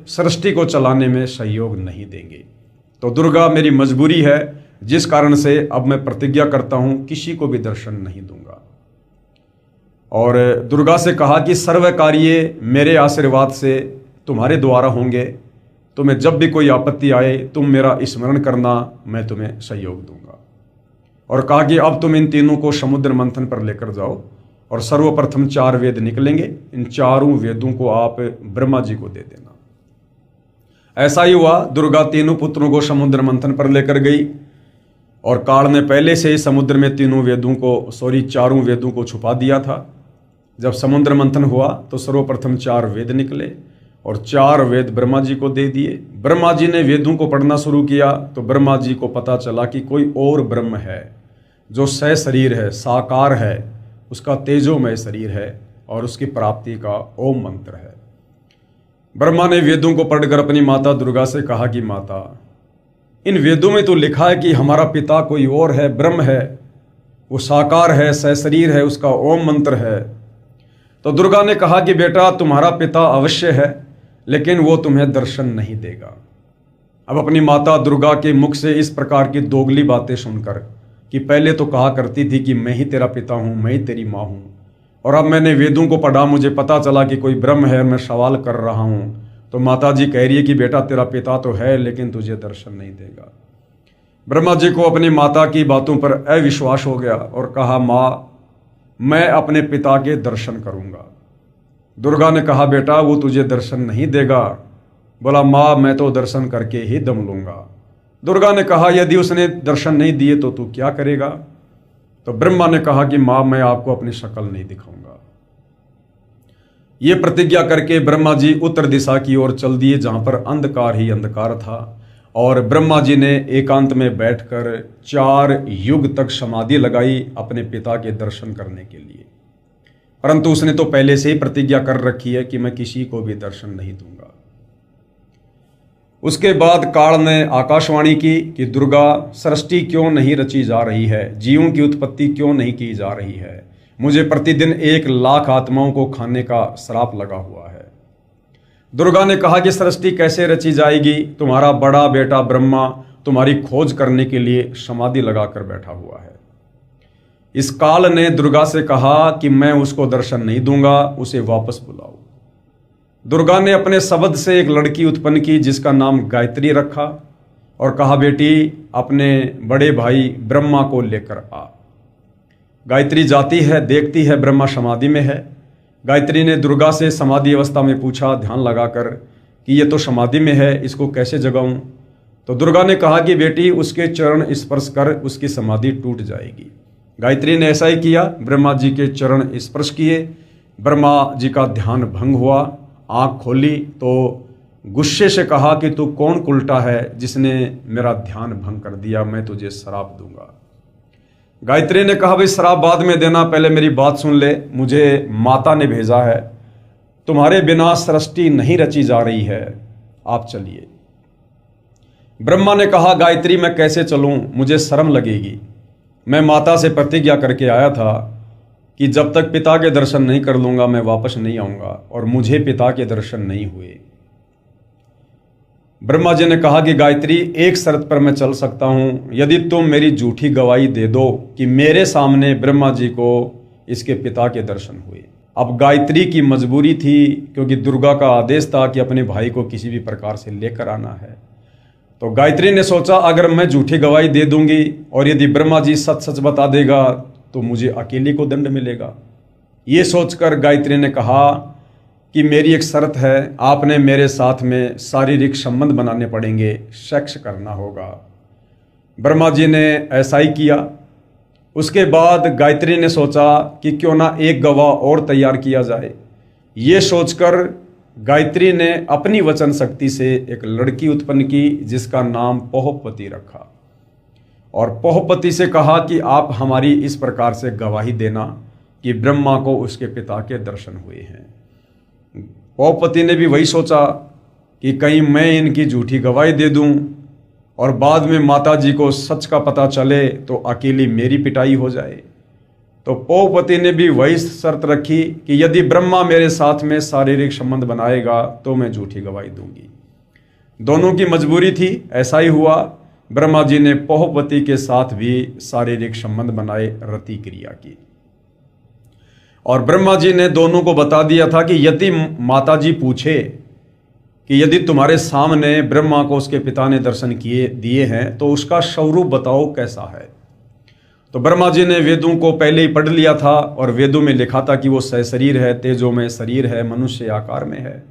सृष्टि को चलाने में सहयोग नहीं देंगे। तो दुर्गा मेरी मजबूरी है, जिस कारण से अब मैं प्रतिज्ञा करता हूँ किसी को भी दर्शन नहीं दूंगा। और दुर्गा से कहा कि सर्व कार्य मेरे आशीर्वाद से तुम्हारे द्वारा होंगे, तुम्हें जब भी कोई आपत्ति आए तुम मेरा स्मरण करना, मैं तुम्हें सहयोग दूंगा। और कहा कि अब तुम इन तीनों को समुद्र मंथन पर लेकर जाओ और सर्वप्रथम 4 वेद निकलेंगे, इन चारों वेदों को आप ब्रह्मा जी को दे देना। ऐसा ही हुआ, दुर्गा तीनों पुत्रों को समुद्र मंथन पर लेकर गई और काल ने पहले से ही समुद्र में चारों वेदों को छुपा दिया था। जब समुद्र मंथन हुआ तो सर्वप्रथम 4 वेद निकले और 4 वेद ब्रह्मा जी को दे दिए। ब्रह्मा जी ने वेदों को पढ़ना शुरू किया तो ब्रह्मा जी को पता चला कि कोई और ब्रह्म है जो सशरीर है, साकार है, उसका तेजोमय शरीर है और उसकी प्राप्ति का ओम मंत्र है। ब्रह्मा ने वेदों को पढ़कर अपनी माता दुर्गा से कहा कि माता, इन वेदों में तो लिखा है कि हमारा पिता कोई और है, ब्रह्म है, वो साकार है, सशरीर है, उसका ओम मंत्र है। तो दुर्गा ने कहा कि बेटा, तुम्हारा पिता अवश्य है, लेकिन वो तुम्हें दर्शन नहीं देगा। अब अपनी माता दुर्गा के मुख से इस प्रकार की दोगली बातें सुनकर कि पहले तो कहा करती थी कि मैं ही तेरा पिता हूँ, मैं ही तेरी माँ हूँ, और अब मैंने वेदों को पढ़ा, मुझे पता चला कि कोई ब्रह्म है, मैं सवाल कर रहा हूँ, तो माता जी कह रही है कि बेटा तेरा पिता तो है लेकिन तुझे दर्शन नहीं देगा। ब्रह्मा जी को अपनी माता की बातों पर अविश्वास हो गया और कहा, माँ, मैं अपने पिता के दर्शन करूँगा। दुर्गा ने कहा, बेटा वो तुझे दर्शन नहीं देगा। बोला, माँ, मैं तो दर्शन करके ही दम लूँगा। दुर्गा ने कहा, यदि उसने दर्शन नहीं दिए तो तू क्या करेगा? तो ब्रह्मा ने कहा कि माँ, मैं आपको अपनी शक्ल नहीं दिखाऊंगा। ये प्रतिज्ञा करके ब्रह्मा जी उत्तर दिशा की ओर चल दिए, जहाँ पर अंधकार ही अंधकार था। और ब्रह्मा जी ने एकांत में बैठकर 4 युग तक समाधि लगाई अपने पिता के दर्शन करने के लिए, परंतु उसने तो पहले से ही प्रतिज्ञा कर रखी है कि मैं किसी को भी दर्शन नहीं दूंगा। उसके बाद काल ने आकाशवाणी की कि दुर्गा, सृष्टि क्यों नहीं रची जा रही है, जीवों की उत्पत्ति क्यों नहीं की जा रही है, मुझे प्रतिदिन 1,00,000 आत्माओं को खाने का श्राप लगा हुआ है। दुर्गा ने कहा कि सृष्टि कैसे रची जाएगी, तुम्हारा बड़ा बेटा ब्रह्मा तुम्हारी खोज करने के लिए समाधि लगाकर बैठा हुआ है। इस काल ने दुर्गा से कहा कि मैं उसको दर्शन नहीं दूंगा, उसे वापस बुलाओ। दुर्गा ने अपने शब्द से एक लड़की उत्पन्न की जिसका नाम गायत्री रखा और कहा, बेटी, अपने बड़े भाई ब्रह्मा को लेकर आ। गायत्री जाती है, देखती है ब्रह्मा समाधि में है। गायत्री ने दुर्गा से समाधि अवस्था में पूछा ध्यान लगाकर कि ये तो समाधि में है, इसको कैसे जगाऊं? तो दुर्गा ने कहा कि बेटी, उसके चरण स्पर्श कर, उसकी समाधि टूट जाएगी। गायत्री ने ऐसा ही किया, ब्रह्मा जी के चरण स्पर्श किए, ब्रह्मा जी का ध्यान भंग हुआ। आँख खोली तो गुस्से से कहा कि तू कौन उल्टा है जिसने मेरा ध्यान भंग कर दिया, मैं तुझे श्राप दूंगा। गायत्री ने कहा, भाई श्राप बाद में देना, पहले मेरी बात सुन ले, मुझे माता ने भेजा है, तुम्हारे बिना सृष्टि नहीं रची जा रही है, आप चलिए। ब्रह्मा ने कहा, गायत्री मैं कैसे चलूं, मुझे शर्म लगेगी, मैं माता से प्रतिज्ञा करके आया था कि जब तक पिता के दर्शन नहीं कर लूंगा मैं वापस नहीं आऊंगा, और मुझे पिता के दर्शन नहीं हुए। ब्रह्मा जी ने कहा कि गायत्री, एक शर्त पर मैं चल सकता हूँ, यदि तुम मेरी झूठी गवाही दे दो कि मेरे सामने ब्रह्मा जी को इसके पिता के दर्शन हुए। अब गायत्री की मजबूरी थी, क्योंकि दुर्गा का आदेश था कि अपने भाई को किसी भी प्रकार से लेकर आना है। तो गायत्री ने सोचा, अगर मैं झूठी गवाही दे दूंगी और यदि ब्रह्मा जी सच सच बता देगा तो मुझे अकेले को दंड मिलेगा। ये सोचकर गायत्री ने कहा कि मेरी एक शर्त है, आपने मेरे साथ में शारीरिक संबंध बनाने पड़ेंगे, सेक्स करना होगा। ब्रह्मा जी ने ऐसा ही किया। उसके बाद गायत्री ने सोचा कि क्यों ना एक गवाह और तैयार किया जाए। ये सोचकर गायत्री ने अपनी वचन शक्ति से एक लड़की उत्पन्न की जिसका नाम पोहपति रखा, और पोहपति से कहा कि आप हमारी इस प्रकार से गवाही देना कि ब्रह्मा को उसके पिता के दर्शन हुए हैं। पोहपति ने भी वही सोचा कि कहीं मैं इनकी झूठी गवाही दे दूं और बाद में माता जी को सच का पता चले तो अकेली मेरी पिटाई हो जाए। तो पोहपति ने भी वही शर्त रखी कि यदि ब्रह्मा मेरे साथ में शारीरिक संबंध बनाएगा तो मैं झूठी गवाही दूंगी। दोनों की मजबूरी थी, ऐसा ही हुआ। ब्रह्मा जी ने पोहपति के साथ भी शारीरिक संबंध बनाए, रति क्रिया की, और ब्रह्मा जी ने दोनों को बता दिया था कि यदि माता जी पूछे कि यदि तुम्हारे सामने ब्रह्मा को उसके पिता ने दर्शन दिए हैं तो उसका स्वरूप बताओ कैसा है। तो ब्रह्मा जी ने वेदों को पहले ही पढ़ लिया था और वेदों में लिखा था कि वो सहशरीर है, तेजो में शरीर है, मनुष्य आकार में है।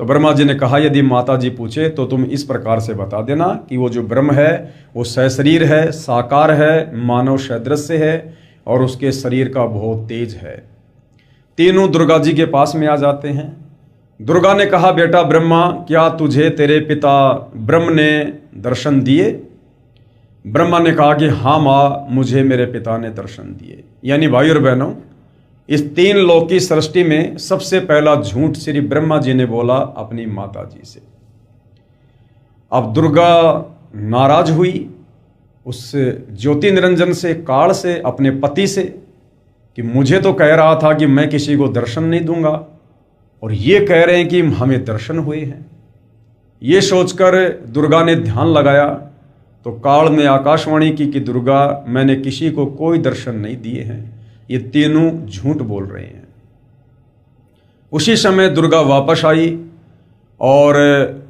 तो ब्रह्मा जी ने कहा यदि माता जी पूछे तो तुम इस प्रकार से बता देना कि वो जो ब्रह्म है वो सहशरीर है, साकार है, मानव सदृश्य है और उसके शरीर का बहुत तेज है। तीनों दुर्गा जी के पास में आ जाते हैं। दुर्गा ने कहा बेटा ब्रह्मा, क्या तुझे तेरे पिता ब्रह्म ने दर्शन दिए? ब्रह्मा ने कहा कि हाँ माँ, मुझे मेरे पिता ने दर्शन दिए। यानी भाई और बहनों, इस तीन लोक की सृष्टि में सबसे पहला झूठ श्री ब्रह्मा जी ने बोला अपनी माता जी से। अब दुर्गा नाराज हुई उस ज्योति निरंजन से, काल से, अपने पति से कि मुझे तो कह रहा था कि मैं किसी को दर्शन नहीं दूंगा और ये कह रहे हैं कि हमें दर्शन हुए हैं। ये सोचकर दुर्गा ने ध्यान लगाया तो काल ने आकाशवाणी की कि दुर्गा, मैंने किसी को कोई दर्शन नहीं दिए हैं, ये तीनों झूठ बोल रहे हैं। उसी समय दुर्गा वापस आई और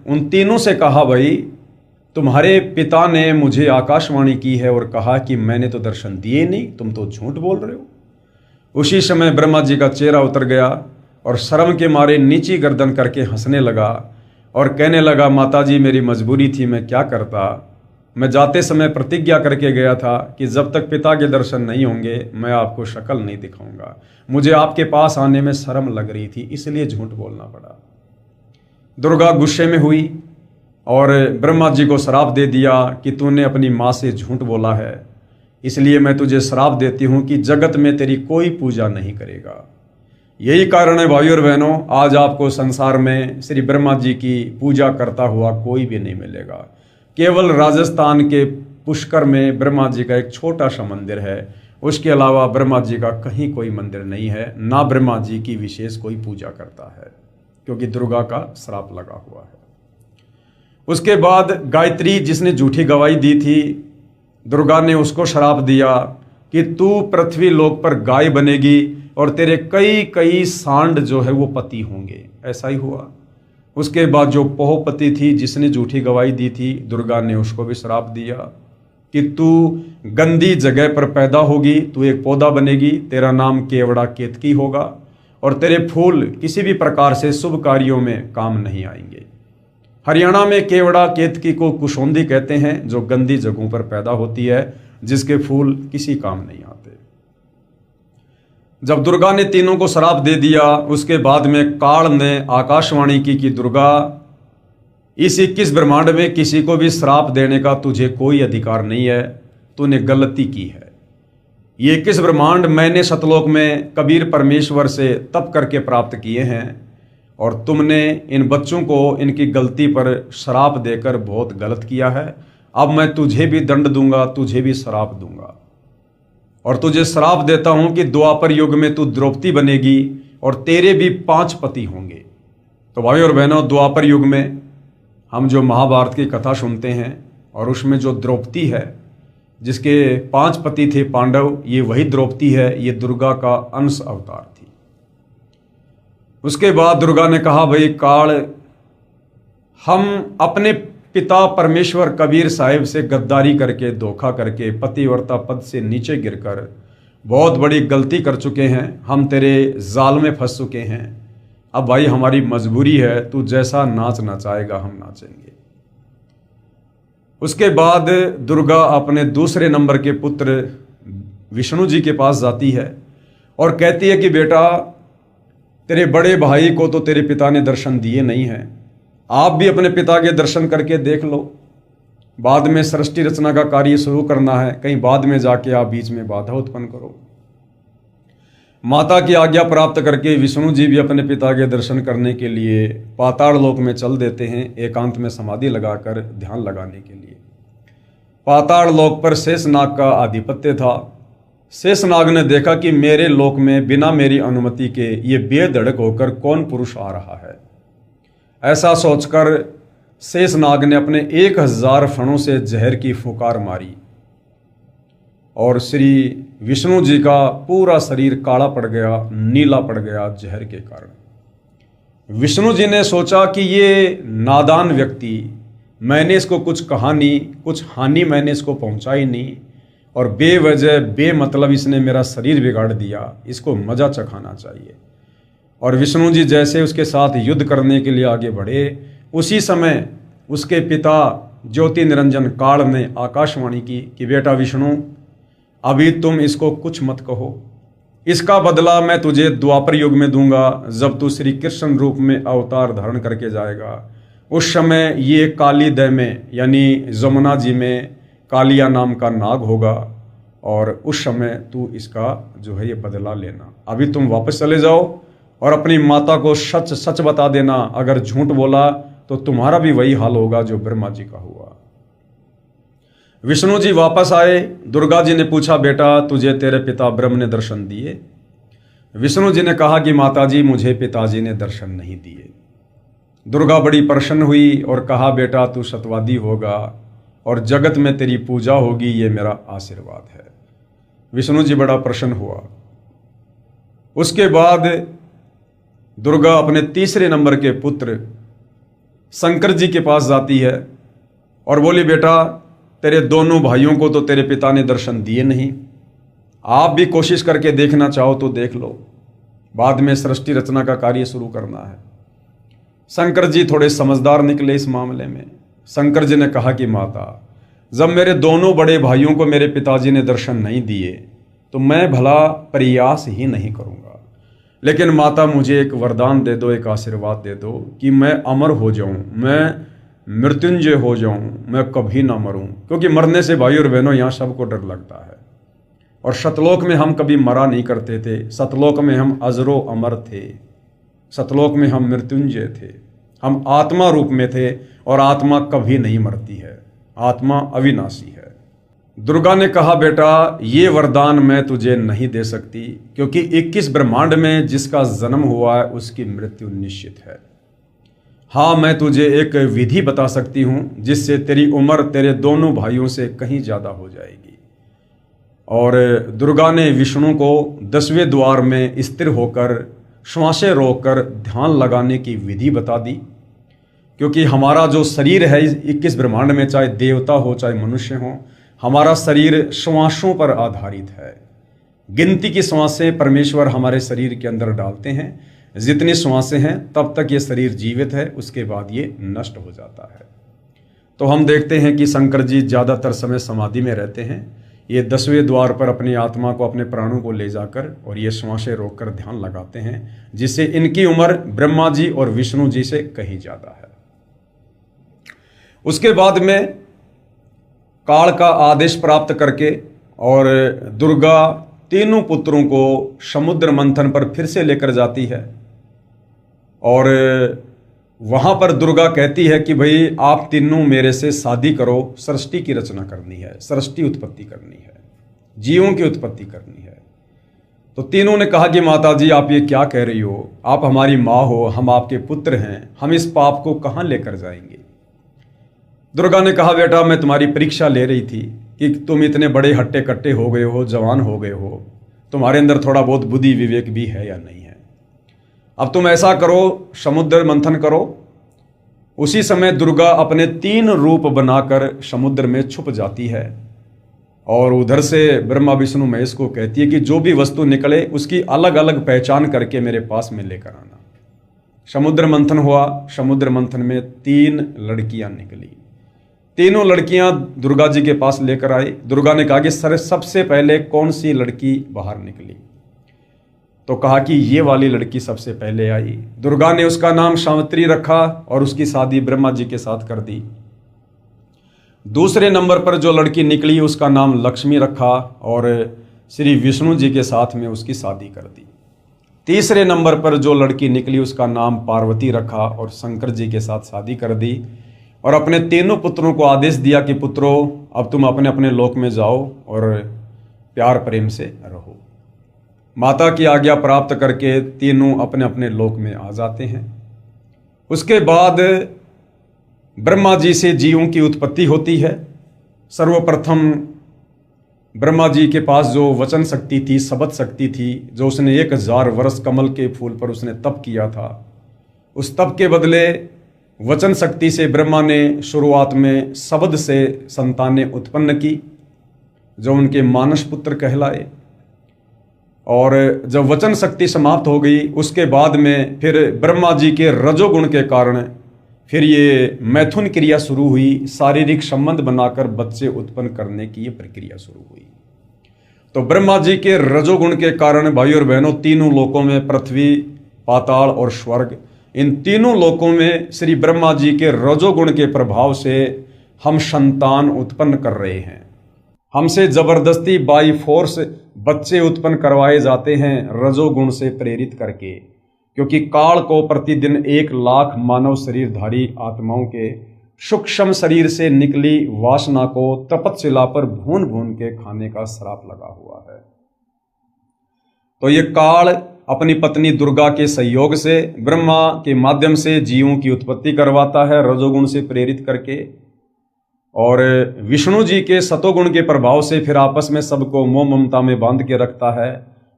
उन तीनों से कहा भाई, तुम्हारे पिता ने मुझे आकाशवाणी की है और कहा कि मैंने तो दर्शन दिए नहीं, तुम तो झूठ बोल रहे हो। उसी समय ब्रह्मा जी का चेहरा उतर गया और शर्म के मारे नीची गर्दन करके हंसने लगा और कहने लगा माता जी, मेरी मजबूरी थी, मैं क्या करता। मैं जाते समय प्रतिज्ञा करके गया था कि जब तक पिता के दर्शन नहीं होंगे मैं आपको शक्ल नहीं दिखाऊंगा। मुझे आपके पास आने में शर्म लग रही थी, इसलिए झूठ बोलना पड़ा। दुर्गा गुस्से में हुई और ब्रह्मा जी को श्राप दे दिया कि तूने अपनी माँ से झूठ बोला है, इसलिए मैं तुझे श्राप देती हूँ कि जगत में तेरी कोई पूजा नहीं करेगा। यही कारण है भाइयों और बहनों, आज आपको संसार में श्री ब्रह्मा जी की पूजा करता हुआ कोई भी नहीं मिलेगा। केवल राजस्थान के पुष्कर में ब्रह्मा जी का एक छोटा सा मंदिर है, उसके अलावा ब्रह्मा जी का कहीं कोई मंदिर नहीं है, ना ब्रह्मा जी की विशेष कोई पूजा करता है, क्योंकि दुर्गा का श्राप लगा हुआ है। उसके बाद गायत्री, जिसने झूठी गवाही दी थी, दुर्गा ने उसको श्राप दिया कि तू पृथ्वी लोक पर गाय बनेगी और तेरे कई कई सांड जो है वो पति होंगे। ऐसा ही हुआ। उसके बाद जो पोहपति थी, जिसने झूठी गवाही दी थी, दुर्गा ने उसको भी श्राप दिया कि तू गंदी जगह पर पैदा होगी, तू एक पौधा बनेगी, तेरा नाम केवड़ा केतकी होगा और तेरे फूल किसी भी प्रकार से शुभ कार्यों में काम नहीं आएंगे। हरियाणा में केवड़ा केतकी को कुशोंदी कहते हैं, जो गंदी जगहों पर पैदा होती है, जिसके फूल किसी काम नहीं आते। जब दुर्गा ने तीनों को श्राप दे दिया, उसके बाद में काल ने आकाशवाणी की कि दुर्गा, इस 21 ब्रह्मांड में किसी को भी श्राप देने का तुझे कोई अधिकार नहीं है, तूने गलती की है। ये 21 ब्रह्मांड मैंने सतलोक में कबीर परमेश्वर से तप करके प्राप्त किए हैं और तुमने इन बच्चों को इनकी गलती पर श्राप देकर बहुत गलत किया है। अब मैं तुझे भी दंड दूंगा, तुझे भी श्राप दूंगा और तुझे श्राप देता हूं कि द्वापर युग में तू द्रौपदी बनेगी और तेरे भी 5 पति होंगे। तो भाई और बहनों, द्वापर युग में हम जो महाभारत की कथा सुनते हैं और उसमें जो द्रौपदी है, जिसके 5 पति थे पांडव, ये वही द्रौपदी है, ये दुर्गा का अंश अवतार थी। उसके बाद दुर्गा ने कहा भाई काल, हम अपने पिता परमेश्वर कबीर साहिब से गद्दारी करके, धोखा करके, पतिव्रता पद से नीचे गिरकर बहुत बड़ी गलती कर चुके हैं, हम तेरे जाल में फंस चुके हैं। अब भाई हमारी मजबूरी है, तू जैसा नाच नचाएगा हम नाचेंगे। उसके बाद दुर्गा अपने दूसरे नंबर के पुत्र विष्णु जी के पास जाती है और कहती है कि बेटा, तेरे बड़े भाई को तो तेरे पिता ने दर्शन दिए नहीं हैं, आप भी अपने पिता के दर्शन करके देख लो। बाद में सृष्टि रचना का कार्य शुरू करना है, कहीं बाद में जाके आप बीच में बाधा उत्पन्न करो। माता की आज्ञा प्राप्त करके विष्णु जी भी अपने पिता के दर्शन करने के लिए पाताल लोक में चल देते हैं, एकांत में समाधि लगाकर ध्यान लगाने के लिए। पाताल लोक पर शेषनाग का आधिपत्य था। शेषनाग ने देखा कि मेरे लोक में बिना मेरी अनुमति के ये बेधड़क होकर कौन पुरुष आ रहा है। ऐसा सोचकर शेषनाग ने अपने 1000 फणों से जहर की फुकार मारी और श्री विष्णु जी का पूरा शरीर काला पड़ गया, नीला पड़ गया जहर के कारण। विष्णु जी ने सोचा कि ये नादान व्यक्ति, मैंने इसको कुछ कहा नहीं, कुछ हानि मैंने इसको पहुंचाई नहीं, और बेवजह बेमतलब इसने मेरा शरीर बिगाड़ दिया, इसको मजा चखाना चाहिए। और विष्णु जी जैसे उसके साथ युद्ध करने के लिए आगे बढ़े, उसी समय उसके पिता ज्योति निरंजन काल ने आकाशवाणी की कि बेटा विष्णु, अभी तुम इसको कुछ मत कहो, इसका बदला मैं तुझे द्वापर युग में दूंगा, जब तू श्री कृष्ण रूप में अवतार धारण करके जाएगा। उस समय ये काली दह में यानी जमुना जी में कालिया नाम का नाग होगा, और उस समय तू इसका जो है ये बदला लेना। अभी तुम वापस चले जाओ और अपनी माता को सच सच बता देना, अगर झूठ बोला तो तुम्हारा भी वही हाल होगा जो ब्रह्मा जी का हुआ। विष्णु जी वापस आए। दुर्गा जी ने पूछा, बेटा तुझे तेरे पिता ब्रह्म ने दर्शन दिए? विष्णु जी ने कहा कि माता जी मुझे पिताजी ने दर्शन नहीं दिए। दुर्गा बड़ी प्रसन्न हुई और कहा, बेटा तू सत्यवादी होगा और जगत में तेरी पूजा होगी, ये मेरा आशीर्वाद है। विष्णु जी बड़ा प्रसन्न हुआ। उसके बाद दुर्गा अपने तीसरे नंबर के पुत्र शंकर जी के पास जाती है और बोली, बेटा तेरे दोनों भाइयों को तो तेरे पिता ने दर्शन दिए नहीं, आप भी कोशिश करके देखना चाहो तो देख लो, बाद में सृष्टि रचना का कार्य शुरू करना है। शंकर जी थोड़े समझदार निकले इस मामले में। शंकर जी ने कहा कि माता, जब मेरे दोनों बड़े भाइयों को मेरे पिताजी ने दर्शन नहीं दिए तो मैं भला प्रयास ही नहीं करूँगा, लेकिन माता मुझे एक वरदान दे दो, एक आशीर्वाद दे दो कि मैं अमर हो जाऊं, मैं मृत्युंजय हो जाऊं, मैं कभी ना मरूं। क्योंकि मरने से भाई और बहनों यहाँ सबको डर लगता है, और सतलोक में हम कभी मरा नहीं करते थे, सतलोक में हम अजरो अमर थे, सतलोक में हम मृत्युंजय थे, हम आत्मा रूप में थे, और आत्मा कभी नहीं मरती है, आत्मा अविनाशी है। दुर्गा ने कहा, बेटा ये वरदान मैं तुझे नहीं दे सकती, क्योंकि 21 ब्रह्मांड में जिसका जन्म हुआ है उसकी मृत्यु निश्चित है। हाँ, मैं तुझे एक विधि बता सकती हूँ जिससे तेरी उम्र तेरे दोनों भाइयों से कहीं ज़्यादा हो जाएगी। और दुर्गा ने विष्णु को 10वें द्वार में स्थिर होकर श्वासें रोककर ध्यान लगाने की विधि बता दी, क्योंकि हमारा जो शरीर है 21 ब्रह्मांड में, चाहे देवता हो चाहे मनुष्य हो, हमारा शरीर श्वासों पर आधारित है। गिनती की श्वासें परमेश्वर हमारे शरीर के अंदर डालते हैं, जितनी श्वासें हैं तब तक ये शरीर जीवित है, उसके बाद ये नष्ट हो जाता है। तो हम देखते हैं कि शंकर जी ज़्यादातर समय समाधि में रहते हैं। ये 10वें द्वार पर अपनी आत्मा को, अपने प्राणों को ले जाकर और ये श्वासें रोककर ध्यान लगाते हैं, जिससे इनकी उम्र ब्रह्मा जी और विष्णु जी से कहीं ज़्यादा है। उसके बाद में काल का आदेश प्राप्त करके और दुर्गा तीनों पुत्रों को समुद्र मंथन पर फिर से लेकर जाती है, और वहाँ पर दुर्गा कहती है कि भाई आप तीनों मेरे से शादी करो, सृष्टि की रचना करनी है, सृष्टि उत्पत्ति करनी है, जीवों की उत्पत्ति करनी है। तो तीनों ने कहा कि माता जी आप ये क्या कह रही हो, आप हमारी माँ हो, हम आपके पुत्र हैं, हम इस पाप को कहाँ लेकर जाएंगे। दुर्गा ने कहा, बेटा मैं तुम्हारी परीक्षा ले रही थी कि तुम इतने बड़े हट्टे कट्टे हो गए हो, जवान हो गए हो, तुम्हारे अंदर थोड़ा बहुत बुद्धि विवेक भी है या नहीं है। अब तुम ऐसा करो, समुद्र मंथन करो। उसी समय दुर्गा अपने 3 रूप बनाकर समुद्र में छुप जाती है, और उधर से ब्रह्मा विष्णु महेश को कहती है कि जो भी वस्तु निकले उसकी अलग अलग पहचान करके मेरे पास में लेकर आना। समुद्र मंथन हुआ। समुद्र मंथन में 3 लड़कियां निकली। तीनों लड़कियां दुर्गा जी के पास लेकर आई। दुर्गा ने कहा कि सर सबसे पहले कौन सी लड़की बाहर निकली। तो कहा कि ये वाली लड़की सबसे पहले आई। दुर्गा ने उसका नाम सावित्री रखा और उसकी शादी ब्रह्मा जी के साथ कर दी। दूसरे नंबर पर जो लड़की निकली उसका नाम लक्ष्मी रखा और श्री विष्णु जी के साथ में उसकी शादी कर दी। तीसरे नंबर पर जो लड़की निकली उसका नाम पार्वती रखा और शंकर जी के साथ शादी कर दी और अपने तीनों पुत्रों को आदेश दिया कि पुत्रों, अब तुम अपने अपने लोक में जाओ और प्यार प्रेम से रहो। माता की आज्ञा प्राप्त करके तीनों अपने अपने लोक में आ जाते हैं। उसके बाद ब्रह्मा जी से जीवों की उत्पत्ति होती है। सर्वप्रथम ब्रह्मा जी के पास जो वचन शक्ति थी, शब्द शक्ति थी, जो उसने 1000 वर्ष कमल के फूल पर उसने तप किया था, उस तप के बदले वचन शक्ति से ब्रह्मा ने शुरुआत में शब्द से संतानें उत्पन्न की, जो उनके मानस पुत्र कहलाए। और जब वचन शक्ति समाप्त हो गई उसके बाद में फिर ब्रह्मा जी के रजोगुण के कारण फिर ये मैथुन क्रिया शुरू हुई। शारीरिक संबंध बनाकर बच्चे उत्पन्न करने की ये प्रक्रिया शुरू हुई। तो ब्रह्मा जी के रजोगुण के कारण भाई और बहनों, तीनों लोकों में, पृथ्वी, पाताल और स्वर्ग, इन तीनों लोकों में श्री ब्रह्मा जी के रजोगुण के प्रभाव से हम संतान उत्पन्न कर रहे हैं। हमसे जबरदस्ती बाई फोर्स बच्चे उत्पन्न करवाए जाते हैं रजोगुण से प्रेरित करके, क्योंकि काल को प्रतिदिन 1 लाख मानव शरीरधारी आत्माओं के सूक्ष्म शरीर से निकली वासना को तपतशिला पर भून भून के खाने का श्राप लगा हुआ है। तो ये काल अपनी पत्नी दुर्गा के सहयोग से ब्रह्मा के माध्यम से जीवों की उत्पत्ति करवाता है रजोगुण से प्रेरित करके, और विष्णु जी के सतोगुण के प्रभाव से फिर आपस में सबको मोह ममता में बांध के रखता है।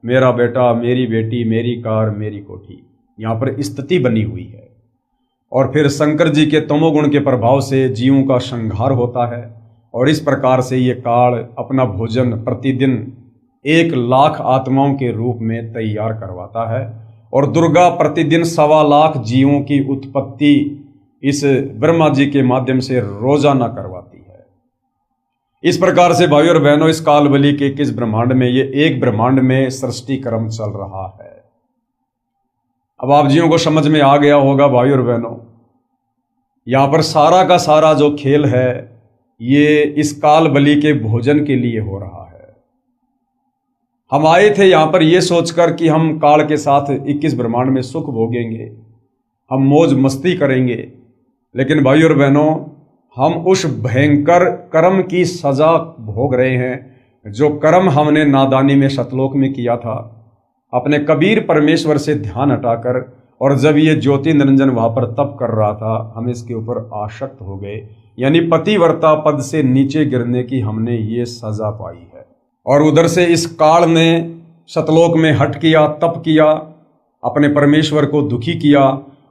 मेरा बेटा, मेरी बेटी, मेरी कार, मेरी कोठी, यहाँ पर स्थिति बनी हुई है। और फिर शंकर जी के तमोगुण के प्रभाव से जीवों का संहार होता है और इस प्रकार से ये काल अपना भोजन प्रतिदिन 1 लाख आत्माओं के रूप में तैयार करवाता है और दुर्गा प्रतिदिन 1.25 लाख जीवों की उत्पत्ति इस ब्रह्मा जी के माध्यम से रोजाना करवाती है। इस प्रकार से भाइयों और बहनों, इस काल बलि के किस ब्रह्मांड में, ये एक ब्रह्मांड में सृष्टि क्रम चल रहा है। अब आप जीवों को समझ में आ गया होगा भाइयों और बहनों, यहां पर सारा का सारा जो खेल है ये इस काल बलि के भोजन के लिए हो रहा है। हम आए थे यहां पर ये सोचकर कि हम काल के साथ 21 ब्रह्मांड में सुख भोगेंगे, हम मौज मस्ती करेंगे, लेकिन भाइयों और बहनों, हम उस भयंकर कर्म की सजा भोग रहे हैं जो कर्म हमने नादानी में सतलोक में किया था, अपने कबीर परमेश्वर से ध्यान हटाकर। और जब ये ज्योति निरंजन वहां पर तप कर रहा था, हम इसके ऊपर आसक्त हो गए, यानी पतिव्रता पद से नीचे गिरने की हमने ये सजा पाई है। और उधर से इस काल ने सतलोक में हट किया, तप किया, अपने परमेश्वर को दुखी किया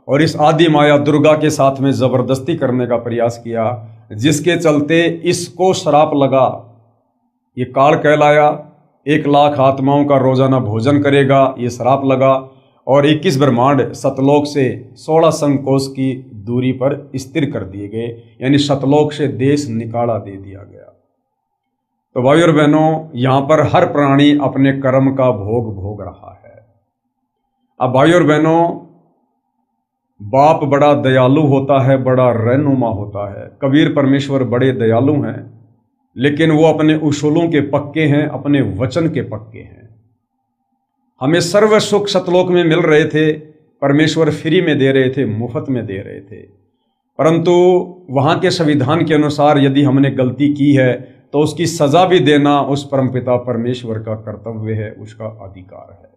और इस आदि माया दुर्गा के साथ में जबरदस्ती करने का प्रयास किया, जिसके चलते इसको श्राप लगा। ये काल कहलाया, 1 लाख आत्माओं का रोजाना भोजन करेगा, ये श्राप लगा। और 21 ब्रह्मांड सतलोक से 16 संकोश की दूरी पर स्थिर कर दिए गए, यानी सतलोक से देश निकाला दे दिया गया। तो भाइयों और बहनों, यहां पर हर प्राणी अपने कर्म का भोग भोग रहा है। अब भाइयों और बहनों, बाप बड़ा दयालु होता है, बड़ा रहनुमा होता है। कबीर परमेश्वर बड़े दयालु हैं, लेकिन वो अपने उसूलों के पक्के हैं, अपने वचन के पक्के हैं। हमें सर्व सुख सतलोक में मिल रहे थे, परमेश्वर फ्री में दे रहे थे, मुफ्त में दे रहे थे, परंतु वहाँ के संविधान के अनुसार यदि हमने गलती की है तो उसकी सजा भी देना उस परमपिता परमेश्वर का कर्तव्य है, उसका अधिकार है।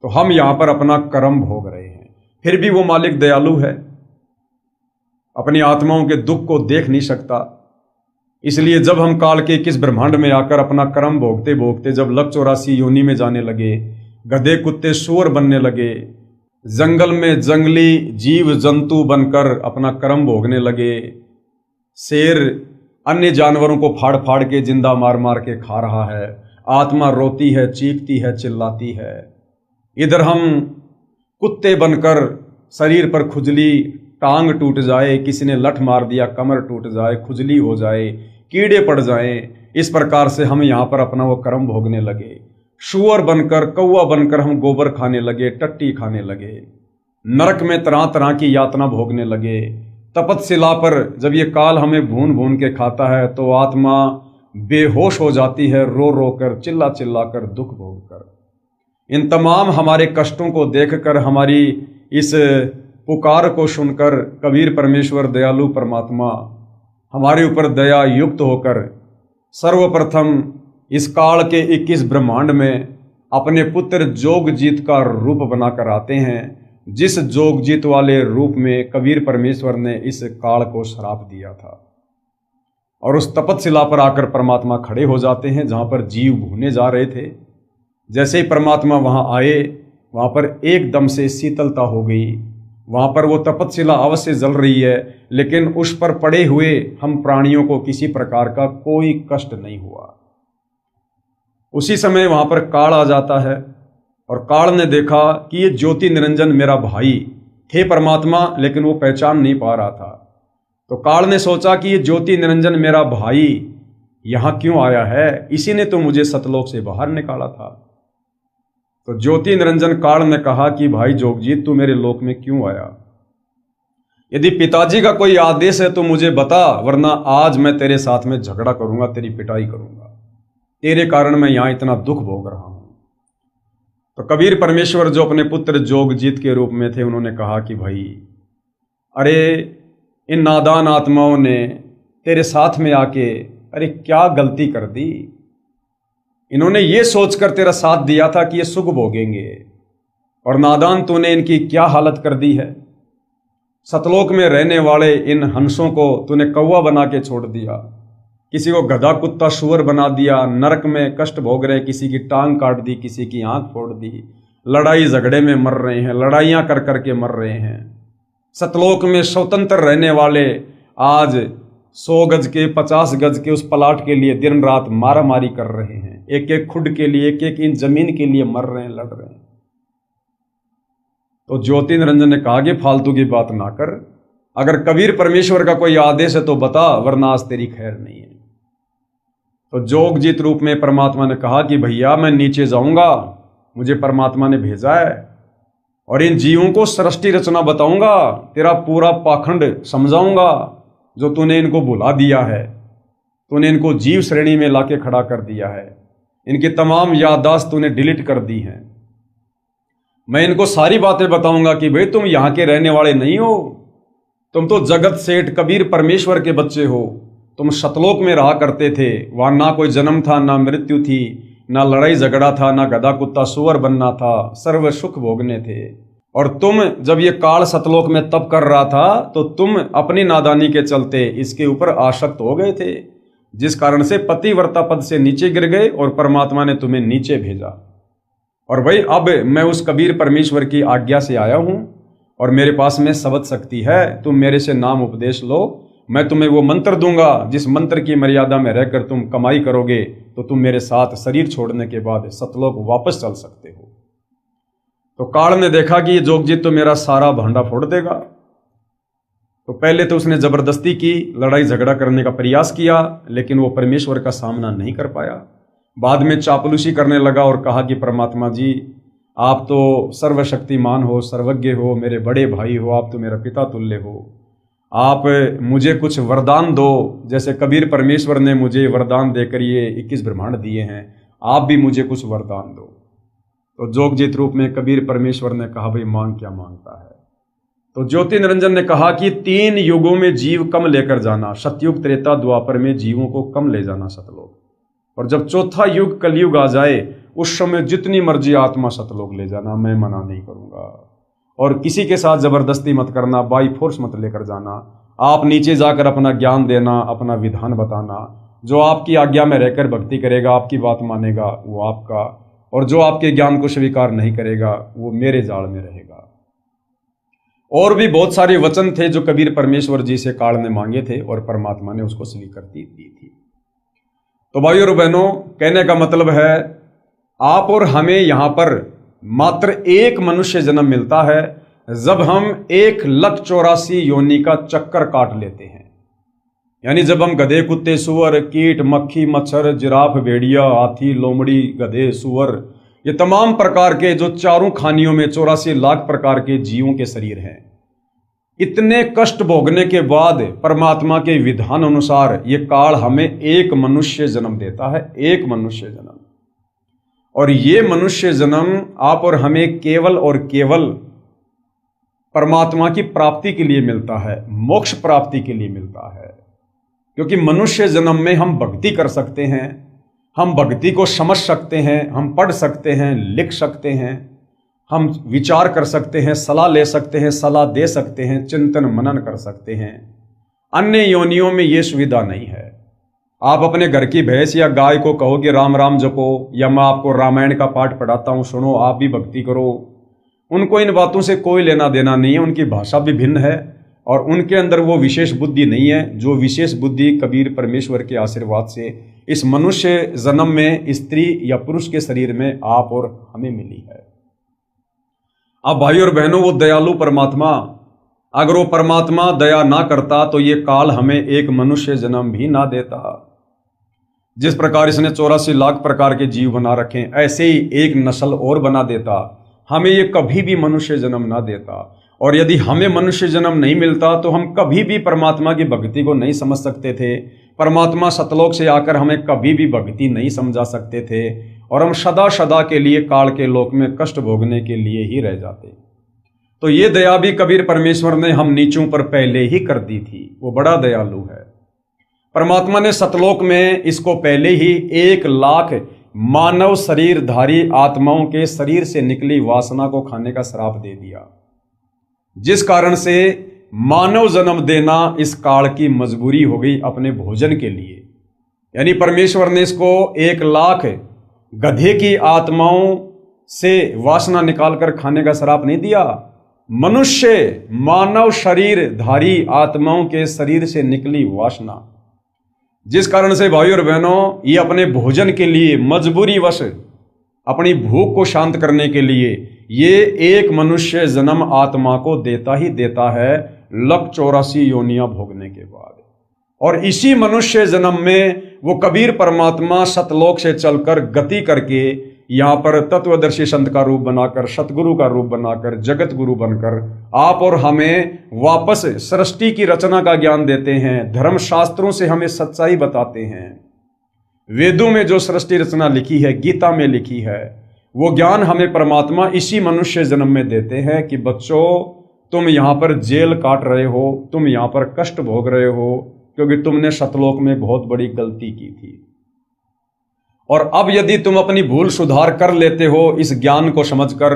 तो हम यहाँ पर अपना कर्म भोग रहे हैं, फिर भी वो मालिक दयालु है, अपनी आत्माओं के दुख को देख नहीं सकता। इसलिए जब हम काल के किस ब्रह्मांड में आकर अपना कर्म भोगते भोगते जब लक 84 योनि में जाने लगे, गधे कुत्ते सूअर बनने लगे, जंगल में जंगली जीव जंतु बनकर अपना कर्म भोगने लगे, शेर अन्य जानवरों को फाड़ फाड़ के जिंदा मार मार के खा रहा है, आत्मा रोती है, चीखती है, चिल्लाती है। इधर हम कुत्ते बनकर शरीर पर खुजली, टांग टूट जाए, किसी ने लठ मार दिया, कमर टूट जाए, खुजली हो जाए, कीड़े पड़ जाएं, इस प्रकार से हम यहाँ पर अपना वो कर्म भोगने लगे। शुअर बनकर, कौवा बनकर हम गोबर खाने लगे, टट्टी खाने लगे, नरक में तरह तरह की यातना भोगने लगे। तपतशिला पर जब ये काल हमें भून भून के खाता है तो आत्मा बेहोश हो जाती है, रो रो कर, चिल्ला चिल्ला कर, दुख भोग कर। इन तमाम हमारे कष्टों को देखकर, हमारी इस पुकार को सुनकर कबीर परमेश्वर दयालु परमात्मा हमारे ऊपर दया युक्त होकर सर्वप्रथम इस काल के 21 ब्रह्मांड में अपने पुत्र जोगजीत का रूप बनाकर आते हैं, जिस जोगजीत वाले रूप में कबीर परमेश्वर ने इस काल को श्राप दिया था। और उस तपतशिला पर आकर परमात्मा खड़े हो जाते हैं जहाँ पर जीव भूने जा रहे थे। जैसे ही परमात्मा वहाँ आए, वहाँ पर एकदम से शीतलता हो गई। वहाँ पर वो तपतशिला अवश्य जल रही है, लेकिन उस पर पड़े हुए हम प्राणियों को किसी प्रकार का कोई कष्ट नहीं हुआ। उसी समय वहाँ पर काल आ जाता है और काल ने देखा कि ये ज्योति निरंजन मेरा भाई थे परमात्मा, लेकिन वो पहचान नहीं पा रहा था। तो काल ने सोचा कि ये ज्योति निरंजन मेरा भाई यहाँ क्यों आया है, इसी ने तो मुझे सतलोक से बाहर निकाला था। तो ज्योति निरंजन काल ने कहा कि भाई जोगजीत, तू मेरे लोक में क्यों आया? यदि पिताजी का कोई आदेश है तो मुझे बता, वरना आज मैं तेरे साथ में झगड़ा करूंगा, तेरी पिटाई करूंगा। तेरे कारण मैं यहाँ इतना दुख भोग रहा हूं। तो कबीर परमेश्वर जो अपने पुत्र जोगजीत के रूप में थे, उन्होंने कहा कि भाई, अरे इन नादान आत्माओं ने तेरे साथ में आके अरे क्या गलती कर दी। इन्होंने ये सोचकर तेरा साथ दिया था कि ये सुख भोगेंगे, और नादान तूने इनकी क्या हालत कर दी है। सतलोक में रहने वाले इन हंसों को तूने कौवा बना के छोड़ दिया, किसी को गधा कुत्ता शुअर बना दिया, नरक में कष्ट भोग रहे, किसी की टांग काट दी, किसी की आंख फोड़ दी, लड़ाई झगड़े में मर रहे हैं, लड़ाइयाँ कर करके मर रहे हैं। सतलोक में स्वतंत्र रहने वाले आज 100 गज के, 50 गज के उस प्लाट के लिए दिन रात मारा मारी कर रहे हैं, एक एक खुड के लिए, एक एक इंच जमीन के लिए मर रहे हैं, लड़ रहे हैं। तो ज्योति निरंजन ने कहा कि फालतू की बात ना कर, अगर कबीर परमेश्वर का कोई आदेश है तो बता, वरना आज तेरी खैर नहीं है। तो जोगजीत रूप में परमात्मा ने कहा कि भैया मैं नीचे जाऊंगा, मुझे परमात्मा ने भेजा है, और इन जीवों को सृष्टि रचना बताऊंगा, तेरा पूरा पाखंड समझाऊंगा जो तूने इनको भुला दिया है। तूने इनको जीव श्रेणी में लाके खड़ा कर दिया है, इनकी तमाम याददाश्त तूने डिलीट कर दी हैं। मैं इनको सारी बातें बताऊंगा कि भाई तुम यहाँ के रहने वाले नहीं हो, तुम तो जगत सेठ कबीर परमेश्वर के बच्चे हो। तुम सतलोक में रहा करते थे, वहाँ ना कोई जन्म था, ना मृत्यु थी, ना लड़ाई झगड़ा था, ना गधा कुत्ता सुअर बनना था, सर्व सुख भोगने थे। और तुम जब ये काल सतलोक में तप कर रहा था तो तुम अपनी नादानी के चलते इसके ऊपर आसक्त हो गए थे, जिस कारण से पतिव्रता पद से नीचे गिर गए और परमात्मा ने तुम्हें नीचे भेजा। और भाई अब मैं उस कबीर परमेश्वर की आज्ञा से आया हूं और मेरे पास में शब्द शक्ति है, तुम मेरे से नाम उपदेश लो, मैं तुम्हें वो मंत्र दूंगा जिस मंत्र की मर्यादा में रहकर तुम कमाई करोगे तो तुम मेरे साथ शरीर छोड़ने के बाद सतलोक वापस चल सकते हो। तो काल ने देखा कि ये जोगजीत तो मेरा सारा भांडा फोड़ देगा, तो पहले तो उसने जबरदस्ती की, लड़ाई झगड़ा करने का प्रयास किया, लेकिन वो परमेश्वर का सामना नहीं कर पाया। बाद में चापलूसी करने लगा और कहा कि परमात्मा जी, आप तो सर्वशक्तिमान हो, सर्वज्ञ हो, मेरे बड़े भाई हो, आप तो मेरा पिता तुल्य हो, आप मुझे कुछ वरदान दो, जैसे कबीर परमेश्वर ने मुझे वरदान देकर ये 21 ब्रह्मांड दिए हैं, आप भी मुझे कुछ वरदान दो। तो जोगजीत रूप में कबीर परमेश्वर ने कहा भाई मांग क्या मांगता है। तो ज्योति निरंजन ने कहा कि 3 युगों में जीव कम लेकर जाना, सतयुग त्रेता द्वापर में जीवों को कम ले जाना सतलोक, और जब चौथा युग कलयुग आ जाए उस समय जितनी मर्जी आत्मा सतलोक ले जाना, मैं मना नहीं करूंगा। और किसी के साथ जबरदस्ती मत करना, बाई फोर्स मत लेकर जाना, आप नीचे जाकर अपना ज्ञान देना, अपना विधान बताना। जो आपकी आज्ञा में रहकर भक्ति करेगा, आपकी बात मानेगा, वो आपका, और जो आपके ज्ञान को स्वीकार नहीं करेगा वो मेरे जाल में रहेगा। और भी बहुत सारे वचन थे जो कबीर परमेश्वर जी से काल ने मांगे थे और परमात्मा ने उसको स्वीकृति दी थी। तो भाइयों और बहनों, कहने का मतलब है आप और हमें यहाँ पर मात्र एक मनुष्य जन्म मिलता है जब हम 1,84,000 योनि का चक्कर काट लेते हैं। यानी जब हम गधे कुत्ते सुअर कीट मक्खी मच्छर जिराफ भेड़िया हाथी लोमड़ी गधे सुअर ये तमाम प्रकार के जो चारों खानियों में 84 लाख प्रकार के जीवों के शरीर हैं, इतने कष्ट भोगने के बाद परमात्मा के विधान अनुसार ये काल हमें एक मनुष्य जन्म देता है, एक मनुष्य जन्म। और ये मनुष्य जन्म आप और हमें केवल और केवल परमात्मा की प्राप्ति के लिए मिलता है, मोक्ष प्राप्ति के लिए मिलता है। क्योंकि मनुष्य जन्म में हम भक्ति कर सकते हैं, हम भक्ति को समझ सकते हैं, हम पढ़ सकते हैं, लिख सकते हैं, हम विचार कर सकते हैं, सलाह ले सकते हैं, सलाह दे सकते हैं, चिंतन मनन कर सकते हैं। अन्य योनियों में ये सुविधा नहीं है। आप अपने घर की भैंस या गाय को कहो कि राम राम जपो, या मैं आपको रामायण का पाठ पढ़ाता हूँ, सुनो, आप भी भक्ति करो, उनको इन बातों से कोई लेना देना नहीं है। उनकी भाषा भी भिन्न है और उनके अंदर वो विशेष बुद्धि नहीं है जो विशेष बुद्धि कबीर परमेश्वर के आशीर्वाद से इस मनुष्य जन्म में स्त्री या पुरुष के शरीर में आप और हमें मिली है। अब भाई और बहनों, वो दयालु परमात्मा, अगर वो परमात्मा दया ना करता तो ये काल हमें एक मनुष्य जन्म भी ना देता। जिस प्रकार इसने 84 लाख प्रकार के जीव बना रखे, ऐसे ही एक नस्ल और बना देता, हमें ये कभी भी मनुष्य जन्म ना देता। और यदि हमें मनुष्य जन्म नहीं मिलता तो हम कभी भी परमात्मा की भक्ति को नहीं समझ सकते थे। परमात्मा सतलोक से आकर हमें कभी भी भक्ति नहीं समझा सकते थे और हम सदा सदा के लिए काल के लोक में कष्ट भोगने के लिए ही रह जाते। तो ये दया भी कबीर परमेश्वर ने हम नीचों पर पहले ही कर दी थी। वो बड़ा दयालु है। परमात्मा ने सतलोक में इसको पहले ही 1 लाख मानव शरीरधारी आत्माओं के शरीर से निकली वासना को खाने का श्राप दे दिया, जिस कारण से मानव जन्म देना इस काल की मजबूरी हो गई अपने भोजन के लिए। यानी परमेश्वर ने इसको 1 लाख गधे की आत्माओं से वासना निकालकर खाने का श्राप नहीं दिया, मनुष्य मानव शरीरधारी आत्माओं के शरीर से निकली वासना, जिस कारण से भाई और बहनों ये अपने भोजन के लिए मजबूरी वश अपनी भूख को शांत करने के लिए ये एक मनुष्य जन्म आत्मा को देता ही देता है, 184 योनियां भोगने के बाद। और इसी मनुष्य जन्म में वो कबीर परमात्मा सतलोक से चलकर गति करके यहाँ पर तत्वदर्शी संत का रूप बनाकर, सतगुरु का रूप बनाकर, जगत गुरु बनकर आप और हमें वापस सृष्टि की रचना का ज्ञान देते हैं, धर्म शास्त्रों से हमें सच्चाई बताते हैं। वेदों में जो सृष्टि रचना लिखी है, गीता में लिखी है, वो ज्ञान हमें परमात्मा इसी मनुष्य जन्म में देते हैं कि बच्चों, तुम यहाँ पर जेल काट रहे हो, तुम यहाँ पर कष्ट भोग रहे हो, क्योंकि तुमने सतलोक में बहुत बड़ी गलती की थी। और अब यदि तुम अपनी भूल सुधार कर लेते हो इस ज्ञान को समझकर,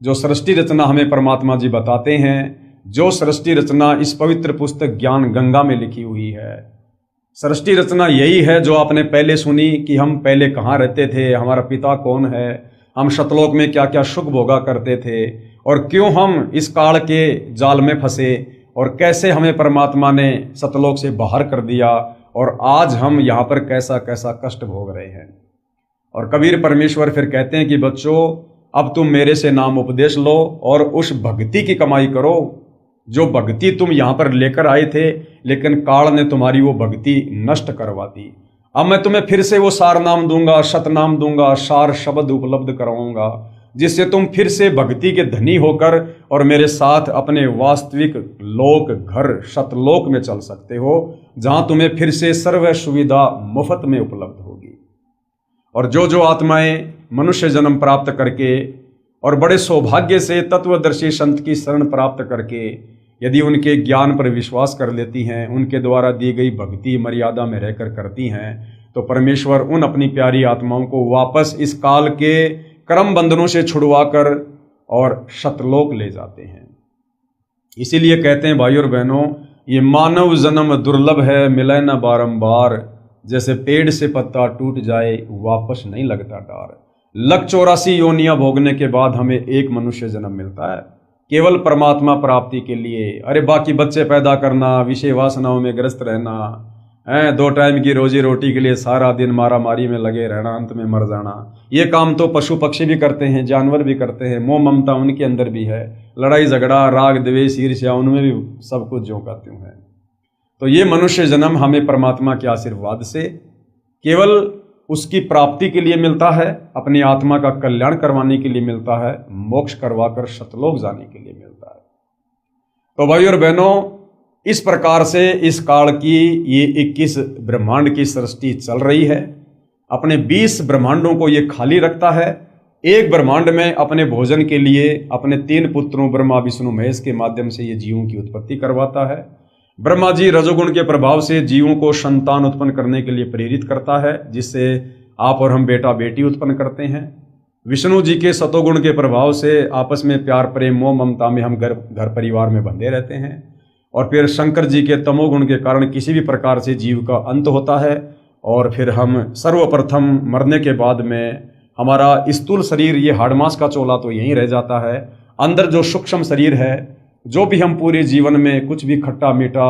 जो सृष्टि रचना हमें परमात्मा जी बताते हैं, जो सृष्टि रचना इस पवित्र पुस्तक ज्ञान गंगा में लिखी हुई है, सृष्टि रचना यही है जो आपने पहले सुनी कि हम पहले कहाँ रहते थे, हमारा पिता कौन है, हम सतलोक में क्या क्या सुख भोगा करते थे, और क्यों हम इस काल के जाल में फंसे, और कैसे हमें परमात्मा ने सतलोक से बाहर कर दिया, और आज हम यहाँ पर कैसा कैसा कष्ट भोग रहे हैं। और कबीर परमेश्वर फिर कहते हैं कि बच्चों, अब तुम मेरे से नाम उपदेश लो और उस भक्ति की कमाई करो जो भक्ति तुम यहाँ पर लेकर आए थे, लेकिन काल ने तुम्हारी वो भक्ति नष्ट करवा दी। अब मैं तुम्हें फिर से वो सार नाम दूंगा, सतनाम दूंगा, सार शब्द उपलब्ध कराऊंगा, जिससे तुम फिर से भक्ति के धनी होकर और मेरे साथ अपने वास्तविक लोक घर सतलोक में चल सकते हो, जहां तुम्हें फिर से सर्व सुविधा मुफ्त में उपलब्ध होगी। और जो आत्माएं मनुष्य जन्म प्राप्त करके और बड़े सौभाग्य से तत्वदर्शी संत की शरण प्राप्त करके यदि उनके ज्ञान पर विश्वास कर लेती हैं, उनके द्वारा दी गई भक्ति मर्यादा में रहकर करती हैं, तो परमेश्वर उन अपनी प्यारी आत्माओं को वापस इस काल के कर्म बंधनों से छुड़वाकर और सतलोक ले जाते हैं। इसीलिए कहते हैं भाई और बहनों, ये मानव जन्म दुर्लभ है, मिले न बारंबार, जैसे पेड़ से पत्ता टूट जाए वापस नहीं लगता डार। 184 योनियां भोगने के बाद हमें एक मनुष्य जन्म मिलता है, केवल परमात्मा प्राप्ति के लिए। अरे बाकी बच्चे पैदा करना, विषय वासनाओं में ग्रस्त रहना, 2 टाइम की रोजी रोटी के लिए सारा दिन मारा मारी में लगे रहना, अंत में मर जाना, ये काम तो पशु पक्षी भी करते हैं, जानवर भी करते हैं। मोह ममता उनके अंदर भी है, लड़ाई झगड़ा, राग द्वेष ईर्ष्या उनमें भी सब कुछ ज्यों का त्यों है। तो ये मनुष्य जन्म हमें परमात्मा के आशीर्वाद से केवल उसकी प्राप्ति के लिए मिलता है, अपनी आत्मा का कल्याण करवाने के लिए मिलता है, मोक्ष करवाकर सतलोक जाने के लिए मिलता है। तो भाई और बहनों, इस प्रकार से इस काल की ये 21 ब्रह्मांड की सृष्टि चल रही है। अपने 20 ब्रह्मांडों को ये खाली रखता है। एक ब्रह्मांड में अपने भोजन के लिए अपने 3 पुत्रों ब्रह्मा विष्णु महेश के माध्यम से ये जीवों की उत्पत्ति करवाता है। ब्रह्मा जी रजोगुण के प्रभाव से जीवों को संतान उत्पन्न करने के लिए प्रेरित करता है, जिससे आप और हम बेटा बेटी उत्पन्न करते हैं। विष्णु जी के सतोगुण के प्रभाव से आपस में प्यार प्रेम मोह ममता में हम घर परिवार में बंधे रहते हैं। और फिर शंकर जी के तमोगुण के कारण किसी भी प्रकार से जीव का अंत होता है। और फिर हम सर्वप्रथम मरने के बाद में हमारा स्थूल शरीर, ये हाड़ मांस का चोला तो यहीं रह जाता है। अंदर जो सूक्ष्म शरीर है, जो भी हम पूरे जीवन में कुछ भी खट्टा मीठा,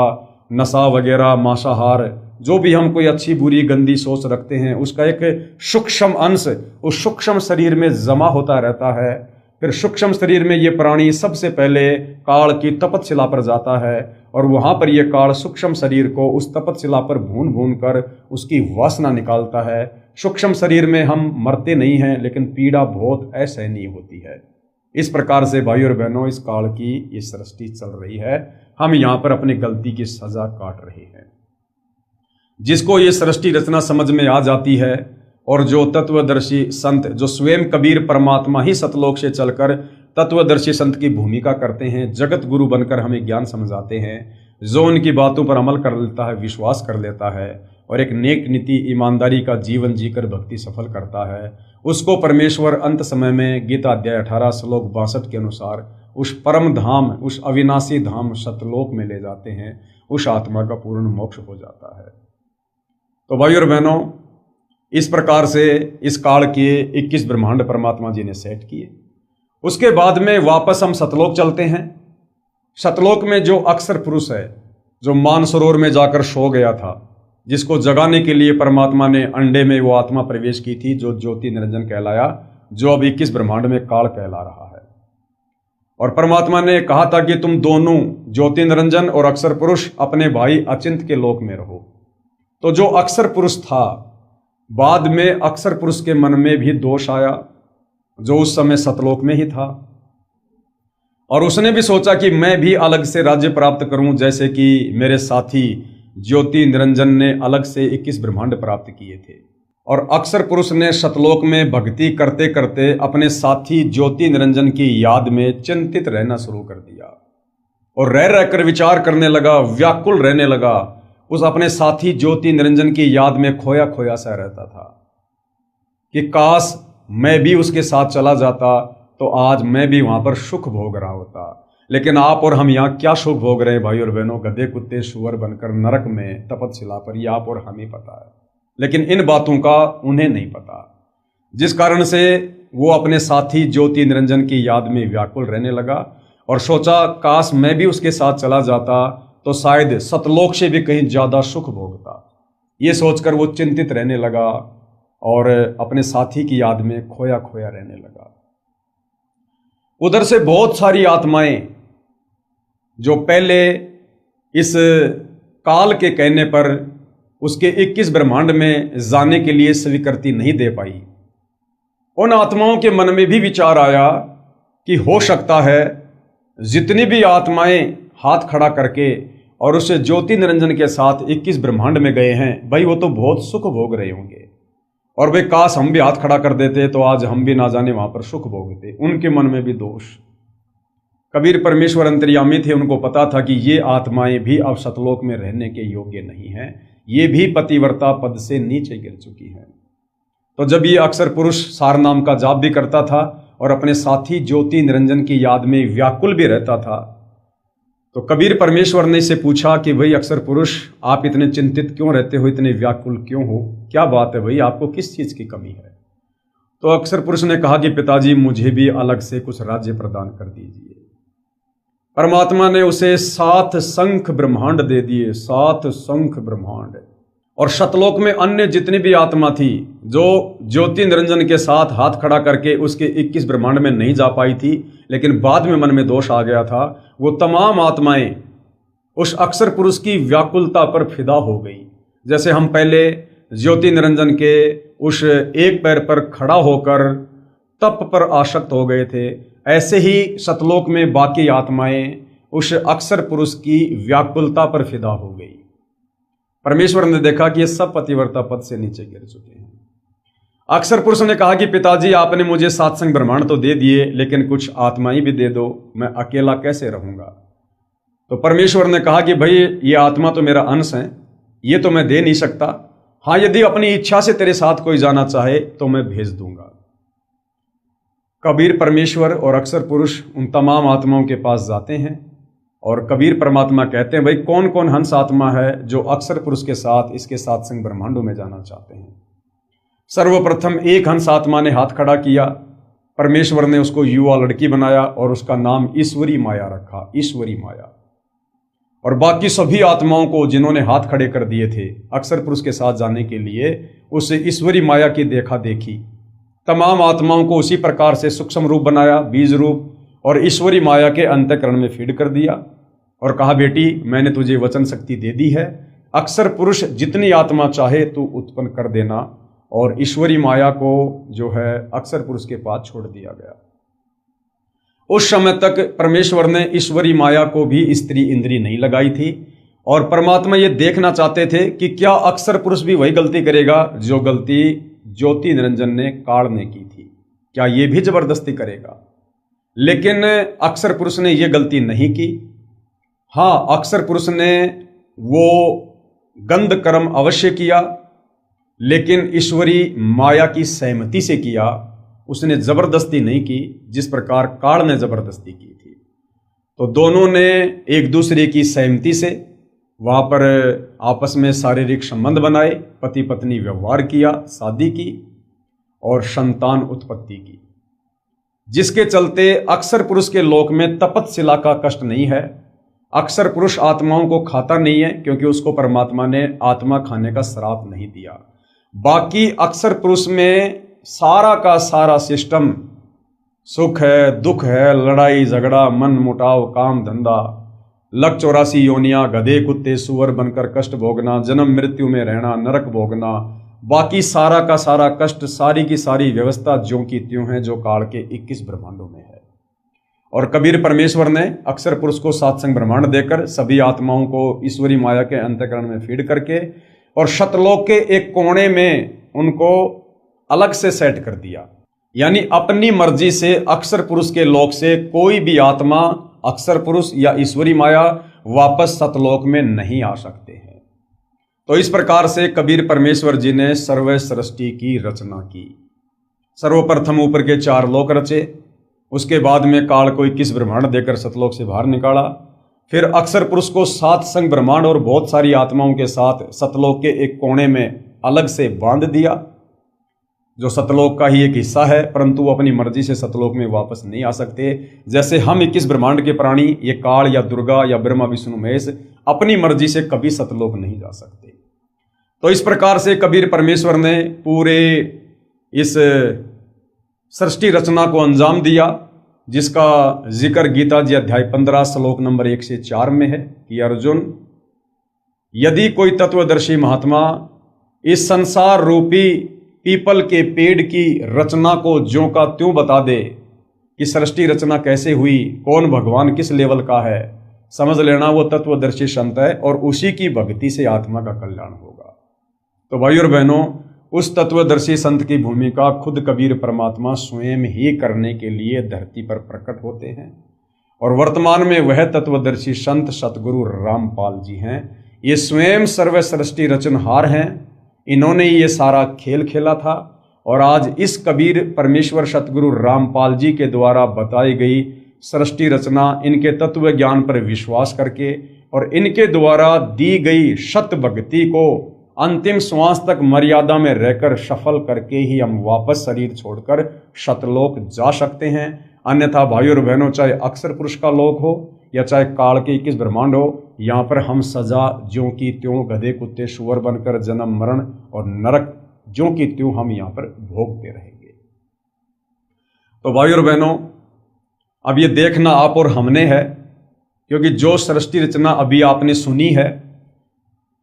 नशा वगैरह, मांसाहार, जो भी हम कोई अच्छी बुरी गंदी सोच रखते हैं, उसका एक सूक्ष्म अंश उस सूक्ष्म शरीर में जमा होता रहता है। फिर सूक्ष्म शरीर में ये प्राणी सबसे पहले काल की तपतशिला पर जाता है और वहां पर यह काल सूक्ष्म शरीर को उस तपतशिला पर भून भून कर उसकी वासना निकालता है। सूक्ष्म शरीर में हम मरते नहीं हैं, लेकिन पीड़ा बहुत असहनीय होती है। इस प्रकार से भाई और बहनों, इस काल की ये सृष्टि चल रही है। हम यहाँ पर अपनी गलती की सजा काट रहे हैं। जिसको ये सृष्टि रचना समझ में आ जाती है और जो तत्वदर्शी संत, जो स्वयं कबीर परमात्मा ही सतलोक से चलकर तत्वदर्शी संत की भूमिका करते हैं, जगत गुरु बनकर हमें ज्ञान समझाते हैं, जो उनकी बातों पर अमल कर लेता है, विश्वास कर लेता है और एक नेक नीति ईमानदारी का जीवन जीकर भक्ति सफल करता है, उसको परमेश्वर अंत समय में गीता अध्याय 18 श्लोक 62 के अनुसार उस परम धाम, उस अविनाशी धाम सतलोक में ले जाते हैं। उस आत्मा का पूर्ण मोक्ष हो जाता है। तो भाई और बहनों, इस प्रकार से इस काल के 21 ब्रह्मांड परमात्मा जी ने सेट किए। उसके बाद में वापस हम सतलोक चलते हैं। सतलोक में जो अक्षर पुरुष है, जो मानसरोवर में जाकर सो गया था, जिसको जगाने के लिए परमात्मा ने अंडे में वो आत्मा प्रवेश की थी, जो ज्योति निरंजन कहलाया, जो अब 21 ब्रह्मांड में काल कहला रहा है। और परमात्मा ने कहा था कि तुम दोनों ज्योति निरंजन और अक्षर पुरुष अपने भाई अचिंत के लोक में रहो। तो जो अक्षर पुरुष था, बाद में अक्षर पुरुष के मन में भी दोष आया, जो उस समय सतलोक में ही था, और उसने भी सोचा कि मैं भी अलग से राज्य प्राप्त करूं, जैसे कि मेरे साथी ज्योति निरंजन ने अलग से 21 ब्रह्मांड प्राप्त किए थे। और अक्षर पुरुष ने सतलोक में भक्ति करते करते अपने साथी ज्योति निरंजन की याद में चिंतित रहना शुरू कर दिया और रह रहकर विचार करने लगा, व्याकुल रहने लगा। उस अपने साथी ज्योति निरंजन की याद में खोया खोया सा रहता था कि काश मैं भी उसके साथ चला जाता तो आज मैं भी वहां पर सुख भोग रहा होता। लेकिन आप और हम यहाँ क्या सुख भोग रहे हैं भाई और बहनों, गधे कुत्ते सुअर बनकर नरक में तपतशिला पर, ये आप और हमें पता है, लेकिन इन बातों का उन्हें नहीं पता। जिस कारण से वो अपने साथी ज्योति निरंजन की याद में व्याकुल रहने लगा और सोचा काश मैं भी उसके साथ चला जाता तो शायद सतलोक से भी कहीं ज्यादा सुख भोगता। ये सोचकर वो चिंतित रहने लगा और अपने साथी की याद में खोया खोया रहने लगा। उधर से बहुत सारी आत्माएं जो पहले इस काल के कहने पर उसके 21 ब्रह्मांड में जाने के लिए स्वीकृति नहीं दे पाई, उन आत्माओं के मन में भी विचार आया कि हो सकता है जितनी भी आत्माएं हाथ खड़ा करके और उस ज्योति निरंजन के साथ 21 ब्रह्मांड में गए हैं, भाई वो तो बहुत सुख भोग रहे होंगे और भाई काश हम भी हाथ खड़ा कर देते तो आज हम भी ना जाने वहां पर सुख भोगते। उनके मन में भी दोष। कबीर परमेश्वर अंतर्यामी थे, उनको पता था कि ये आत्माएं भी अब सतलोक में रहने के योग्य नहीं हैं, ये भी पतिव्रता पद से नीचे गिर चुकी हैं। तो जब ये अक्षर पुरुष सार नाम का जाप भी करता था और अपने साथी ज्योति निरंजन की याद में व्याकुल भी रहता था, तो कबीर परमेश्वर ने इससे पूछा कि भाई अक्षर पुरुष, आप इतने चिंतित क्यों रहते हो, इतने व्याकुल क्यों हो, क्या बात है भाई, आपको किस चीज की कमी है? तो अक्षर पुरुष ने कहा कि पिताजी मुझे भी अलग से कुछ राज्य प्रदान कर दीजिए। परमात्मा ने उसे 7 शंख ब्रह्मांड दे दिए, 7 शंख ब्रह्मांड। और सतलोक में अन्य जितनी भी आत्मा थी जो ज्योति निरंजन के साथ हाथ खड़ा करके उसके 21 ब्रह्मांड में नहीं जा पाई थी, लेकिन बाद में मन में दोष आ गया था, वो तमाम आत्माएं उस अक्षर पुरुष की व्याकुलता पर फिदा हो गई। जैसे हम पहले ज्योति निरंजन के उस एक पैर पर खड़ा होकर तप पर आसक्त हो गए थे, ऐसे ही सतलोक में बाकी आत्माएं उस अक्षर पुरुष की व्याकुलता पर फिदा हो गई। परमेश्वर ने देखा कि ये सब पतिव्रता पद से नीचे गिर चुके हैं। अक्षर पुरुष ने कहा कि पिताजी, आपने मुझे सातसंग ब्रह्मांड तो दे दिए, लेकिन कुछ आत्माएं भी दे दो, मैं अकेला कैसे रहूंगा। तो परमेश्वर ने कहा कि भाई, ये आत्मा तो मेरा अंश है, ये तो मैं दे नहीं सकता। हाँ, यदि अपनी इच्छा से तेरे साथ कोई जाना चाहे तो मैं भेज दूंगा। कबीर परमेश्वर और अक्षर पुरुष उन तमाम आत्माओं के पास जाते हैं और कबीर परमात्मा कहते हैं, भाई कौन कौन हंस आत्मा है जो अक्षर पुरुष के साथ इसके सातसंग ब्रह्मांडों में जाना चाहते हैं। सर्वप्रथम एक हंस आत्मा ने हाथ खड़ा किया। परमेश्वर ने उसको युवा लड़की बनाया और उसका नाम ईश्वरी माया रखा, ईश्वरी माया। और बाकी सभी आत्माओं को जिन्होंने हाथ खड़े कर दिए थे अक्षर पुरुष के साथ जाने के लिए, उस ईश्वरी माया की देखा देखी तमाम आत्माओं को उसी प्रकार से सूक्ष्म रूप बनाया, बीज रूप, और ईश्वरी माया के अंतःकरण में फीड कर दिया और कहा, बेटी मैंने तुझे वचन शक्ति दे दी है, अक्षर पुरुष जितनी आत्मा चाहे तू उत्पन्न कर देना। और ईश्वरी माया को जो है अक्षर पुरुष के पास छोड़ दिया गया। उस समय तक परमेश्वर ने ईश्वरी माया को भी स्त्री इंद्री नहीं लगाई थी और परमात्मा ये देखना चाहते थे कि क्या अक्षर पुरुष भी वही गलती करेगा जो गलती ज्योति निरंजन ने काल ने की थी, क्या ये भी जबरदस्ती करेगा। लेकिन अक्षर पुरुष ने ये गलती नहीं की। हाँ, अक्षर पुरुष ने वो गंध कर्म अवश्य किया, लेकिन ईश्वरी माया की सहमति से किया, उसने जबरदस्ती नहीं की जिस प्रकार काल ने जबरदस्ती की थी। तो दोनों ने एक दूसरे की सहमति से वहां पर आपस में शारीरिक संबंध बनाए, पति पत्नी व्यवहार किया, शादी की और संतान उत्पत्ति की, जिसके चलते अक्षर पुरुष के लोक में तपतशिला का कष्ट नहीं है। अक्षर पुरुष आत्माओं को खाता नहीं है क्योंकि उसको परमात्मा ने आत्मा खाने का श्राप नहीं दिया। बाकी अक्षर पुरुष में सारा का सारा सिस्टम, सुख है, दुख है, लड़ाई झगड़ा, मन मुटाव, काम धंधा, लक 84 योनियां, गधे कुत्ते सुअर बनकर कष्ट भोगना, जन्म मृत्यु में रहना, नरक भोगना, बाकी सारा का सारा कष्ट, सारी की सारी व्यवस्था ज्यों की त्यों है जो काल के 21 ब्रह्मांडों में है। और कबीर परमेश्वर ने अक्षर पुरुष को सातसंग ब्रह्मांड देकर सभी आत्माओं को ईश्वरी माया के अंतःकरण में फीड करके और शतलोक के एक कोने में उनको अलग से सेट कर दिया। यानी अपनी मर्जी से अक्षर पुरुष के लोक से कोई भी आत्मा, अक्षर पुरुष या ईश्वरी माया वापस सतलोक में नहीं आ सकते हैं। तो इस प्रकार से कबीर परमेश्वर जी ने सर्व सृष्टि की रचना की। सर्वप्रथम ऊपर के 4 लोक रचे, उसके बाद में काल को 21 ब्रह्मांड देकर सतलोक से बाहर निकाला। फिर अक्षर पुरुष को सातसंग ब्रह्मांड और बहुत सारी आत्माओं के साथ सतलोक के एक कोने में अलग से बांध दिया, जो सतलोक का ही एक हिस्सा है, परंतु वो अपनी मर्जी से सतलोक में वापस नहीं आ सकते। जैसे हम 21 ब्रह्मांड के प्राणी, ये काल या दुर्गा या ब्रह्मा विष्णु महेश अपनी मर्जी से कभी सतलोक नहीं जा सकते। तो इस प्रकार से कबीर परमेश्वर ने पूरे इस सृष्टि रचना को अंजाम दिया, जिसका जिक्र गीता जी अध्याय 15 श्लोक नंबर 1 से 4 में है कि अर्जुन, यदि कोई तत्वदर्शी महात्मा इस संसार रूपी पीपल के पेड़ की रचना को ज्यों का त्यों बता दे कि सृष्टि रचना कैसे हुई, कौन भगवान किस लेवल का है, समझ लेना वो तत्वदर्शी संत है और उसी की भक्ति से आत्मा का कल्याण होगा। तो भाई और बहनों, उस तत्वदर्शी संत की भूमिका खुद कबीर परमात्मा स्वयं ही करने के लिए धरती पर प्रकट होते हैं और वर्तमान में वह तत्वदर्शी संत सतगुरु रामपाल जी हैं। ये स्वयं सर्व सृष्टि रचनहार हैं, इन्होंने ये सारा खेल खेला था और आज इस कबीर परमेश्वर सतगुरु रामपाल जी के द्वारा बताई गई सृष्टि रचना, इनके तत्व ज्ञान पर विश्वास करके और इनके द्वारा दी गई सत भक्ति को अंतिम श्वास तक मर्यादा में रहकर सफल करके ही हम वापस शरीर छोड़कर शतलोक जा सकते हैं। अन्यथा भाइयों और बहनों, चाहे अक्षर पुरुष का लोक हो या चाहे काल के 21 ब्रह्मांड हो, यहाँ पर हम सजा ज्यों की त्यों गधे कुत्ते सुअर बनकर जन्म मरण और नरक ज्यों की त्यों हम यहाँ पर भोगते रहेंगे। तो भाइयों और बहनों, अब ये देखना आप और हमने है, क्योंकि जो सृष्टि रचना अभी आपने सुनी है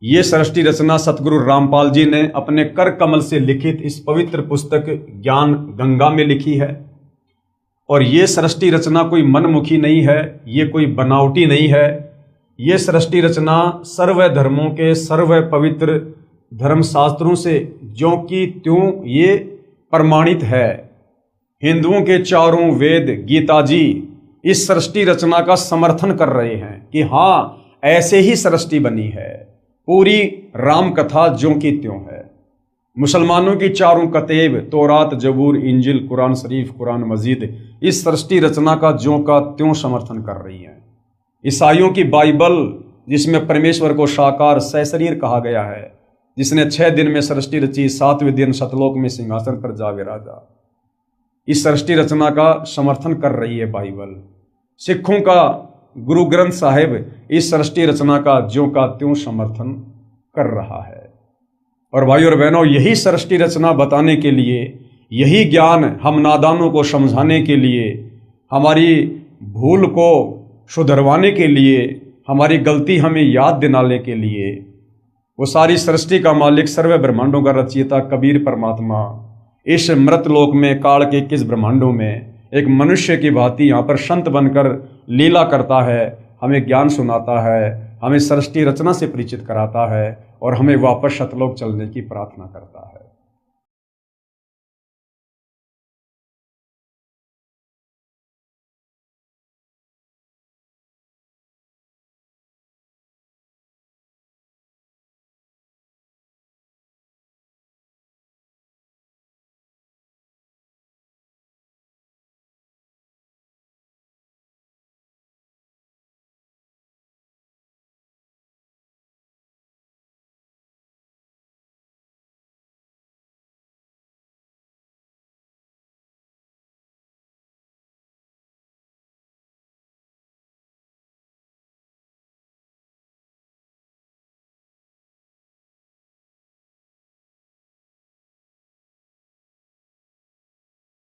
ये सृष्टि रचना सतगुरु रामपाल जी ने अपने कर कमल से लिखित इस पवित्र पुस्तक ज्ञान गंगा में लिखी है। और ये सृष्टि रचना कोई मनमुखी नहीं है, ये कोई बनावटी नहीं है। ये सृष्टि रचना सर्व धर्मों के सर्व पवित्र धर्मशास्त्रों से ज्यों की त्यों ये प्रमाणित है। हिंदुओं के चारों वेद गीता जी इस सृष्टि रचना का समर्थन कर रहे हैं कि हाँ, ऐसे ही सृष्टि बनी है। पूरी राम कथा ज्यों की त्यों है। मुसलमानों की चारों कतेब तौरात जबूर इंजिल कुरान शरीफ कुरान मजीद इस सृष्टि रचना का ज्यों का त्यों समर्थन कर रही हैं। ईसाइयों की बाइबल जिसमें परमेश्वर को साकार सशरीर कहा गया है, जिसने 6 दिन में सृष्टि रची, 7वें दिन सतलोक में सिंहासन पर जा विराजा, इस सृष्टि रचना का समर्थन कर रही है बाइबल। सिखों का गुरु ग्रंथ साहिब इस सृष्टि रचना का ज्यों का त्यों समर्थन कर रहा है। और भाई और बहनों, यही सृष्टि रचना बताने के लिए, यही ज्ञान हम नादानों को समझाने के लिए, हमारी भूल को सुधरवाने के लिए, हमारी गलती हमें याद दिलाने के लिए, वो सारी सृष्टि का मालिक सर्व ब्रह्मांडों का रचयिता कबीर परमात्मा इस मृत लोक में काल के किस ब्रह्मांडों में एक मनुष्य की भांति यहाँ पर संत बनकर लीला करता है, हमें ज्ञान सुनाता है, हमें सृष्टि रचना से परिचित कराता है और हमें वापस सतलोक चलने की प्रार्थना करता है।